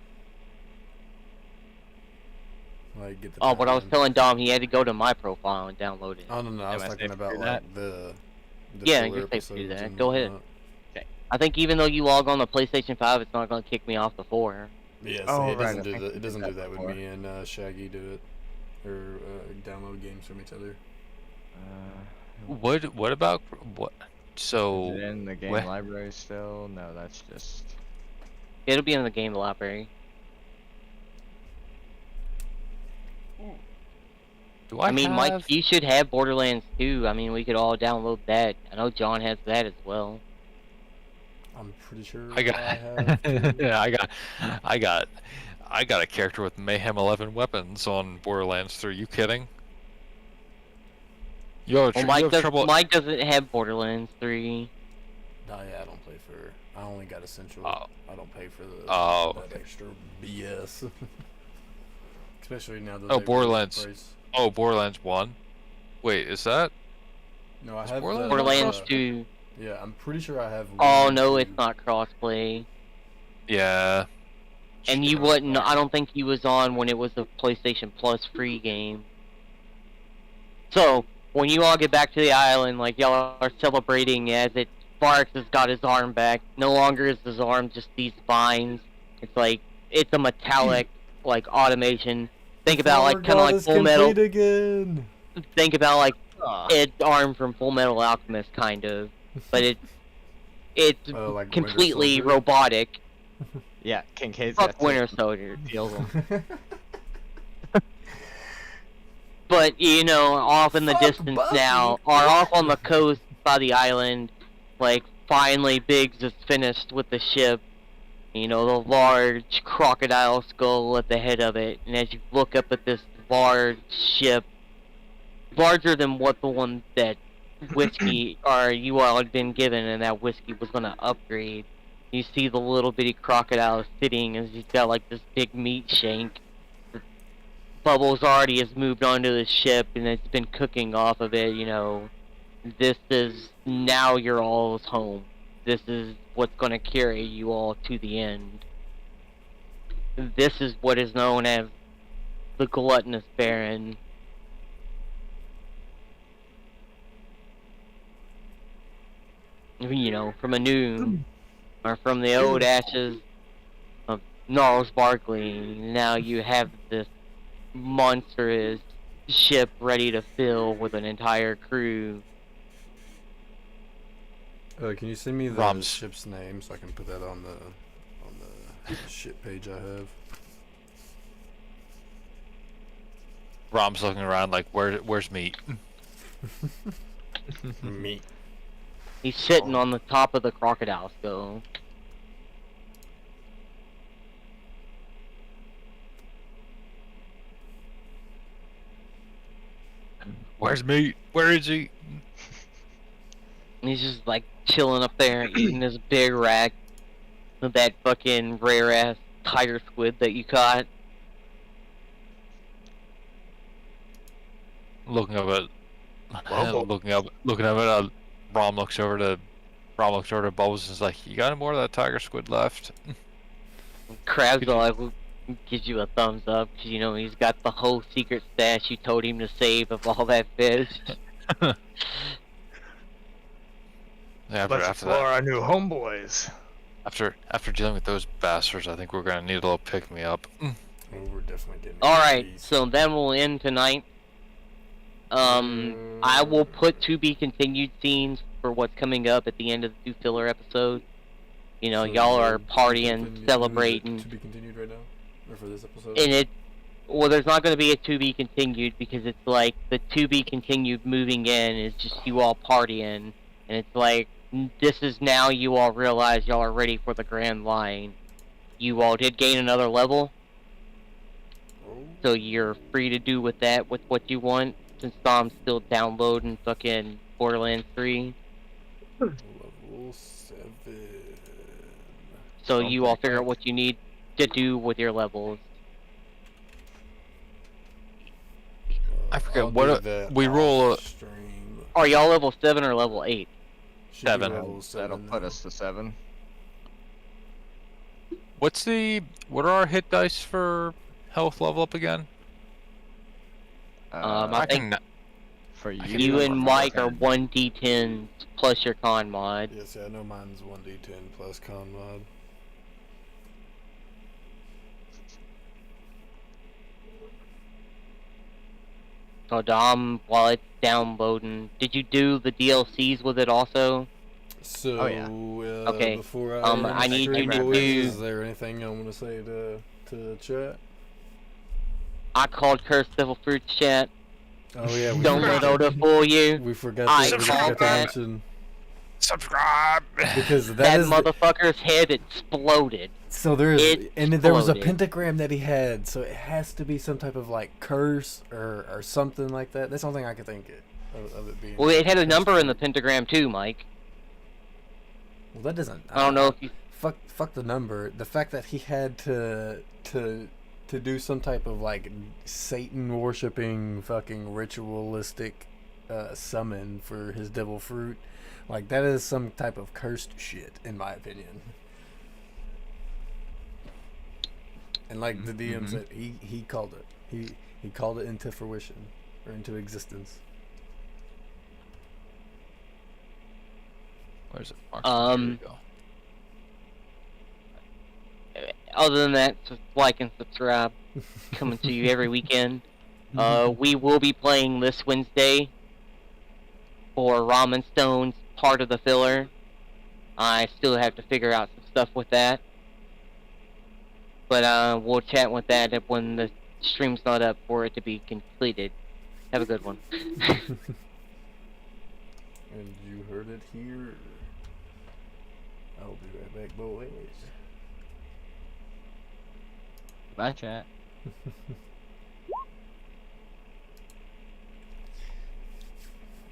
Like get the. Oh, but I was time. telling Dom he had to go to my profile and download it. Oh no, I was Am I talking safe to about do like the Yeah, filler you're safe to do episodes that. and Go ahead. whatnot. I think even though you log on the PlayStation 5, it's not gonna kick me off the 4. Yeah, Oh, see, it right, doesn't I do think that. we It doesn't did do that that with before. me and Shaggy do it, or download games from each other. What about what? Is So it in the game where- library still? No, that's just. It'll be in the game library. do I mean, Mike, have- you should have Borderlands 2. I mean, we could all download that. I know John has that as well. I'm pretty sure I got, have to. yeah, I got a character with Mayhem 11 weapons on Borderlands 3. You kidding? You have, Well, you have trouble. Mike doesn't have Borderlands 3. No, yeah, I don't play for. I only got Essential. Oh. I don't pay for the Oh, that extra BS. Especially now that Oh, they raised the Borderlands. price. Oh, Borderlands 1. Wait, is that? No, I Is have Borderlands the, Borderlands uh, 2. Yeah, I'm pretty sure I have. Oh one, no, two. it's not crossplay. Yeah. And you Shit. wouldn't. I don't think he was on when it was a PlayStation Plus free game. So when you all get back to the island, like y'all are celebrating as it, Sparks has got his arm back. No longer is his arm just these spines. It's like it's a metallic like automation. Think about like kind of like Full Metal. Again. Think about like Ah, Ed's arm from Full Metal Alchemist, kind of, but it's Oh, like Winter completely Soldier? robotic. yeah, Kincaid's Fuck got Winter Soldier. feels them. But you know, off in the Fuck distance Buffy. now, or off on the coast by the island, like finally Biggs is finished with the ship. You know, the large crocodile skull at the head of it, and as you look up at this large ship, larger than what the one that whiskey or you all had been given, and that whiskey was gonna upgrade. You see the little bitty crocodile sitting, as he's got like this big meat shank. Bubbles already has moved onto the ship, and it's been cooking off of it. You know, this is now your all's home. This is what's gonna carry you all to the end. This is what is known as the Gluttonous Baron. You know, from a new, or from the old ashes of Gnarls Barkley, now you have this monstrous ship ready to fill with an entire crew. Can you send me the Rom's. ship's name so I can put that on the ship page I have? Rom's looking around like, where's meat? Meat. He's sitting on the top of the crocodile skull. Where's meat? Where is he? And he's just like chilling up there eating his big rack of that fucking rare ass tiger squid that you caught. Looking up at, looking up at. Rom looks over to Bubbles and is like, "You got any more of that tiger squid left?" Crabs are like, gives you a thumbs up, 'cause you know he's got the whole secret stash you told him to save of all that fish. Yeah, Let's after explore that, our new homeboys. after dealing with those bastards, I think we're gonna need a little pick me up. Oh, we're definitely getting. Alright, these. so then we'll end tonight. I will put to be continued scenes for what's coming up at the end of the 2 filler episodes. You know, So y'all are to partying, continue- celebrating, To be continued right now, or for this episode. and it. Well, there's not going to be a to be continued because it's like the to be continued moving in is just you all partying, and it's like this is now you all realize y'all are ready for the grand line. You all did gain another level, Oh, so you're free to do with that with what you want. Since Dom's still downloading fucking Borderlands 3, level 7. so Oh, you all pretty figure out quick. what you need to do with your levels. I forget I'll what do that we roll off stream. Are y'all level 7 or level 8? Should be 7. level 7 That'll put now. us to 7. what are our hit dice for health level up again? I I think can. for you, can You do and one Mike are okay. 1d10 plus your con mod. Yes, I know mine's 1d10 plus con mod. So Dom, while it's downloading, did you do the DLCs with it also? So, Oh, yeah. Okay, before I need stream, you to boys, do- is there anything I want to say to chat? I called Curse Devil Fruits chat. Oh yeah, we Don't let forgot, Oda fool you. we forgot, I to, we called forgot to that. mention Subscribe. because That that is motherfucker's head exploded. so there is it and there was a exploded. pentagram that he had, so it has to be some type of like curse or something like that. That's the only thing I could think of it being. Well, it had a number in the pentagram too, Mike. Well, that doesn't. I don't know if you. Fuck the number. The fact that he had to do some type of like Satan worshipping fucking ritualistic summon for his devil fruit, like that is some type of cursed shit in my opinion. And like the DM said, he called it. He called it into fruition or into existence. Where's it? Mark? Um, There you go. Other than that, just like and subscribe. Coming to you every weekend. We will be playing this Wednesday for Ramen Stone's part of the filler. I still have to figure out some stuff with that. But we'll chat with that when the stream's not up for it to be completed. Have a good one. And you heard it here. I'll be right back, boys. Bye, chat.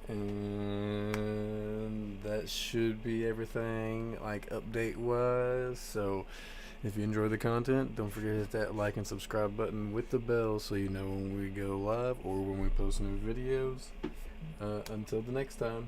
And that should be everything, like, update wise. So if you enjoy the content, don't forget to hit that like and subscribe button with the bell so you know when we go live or when we post new videos. Until the next time.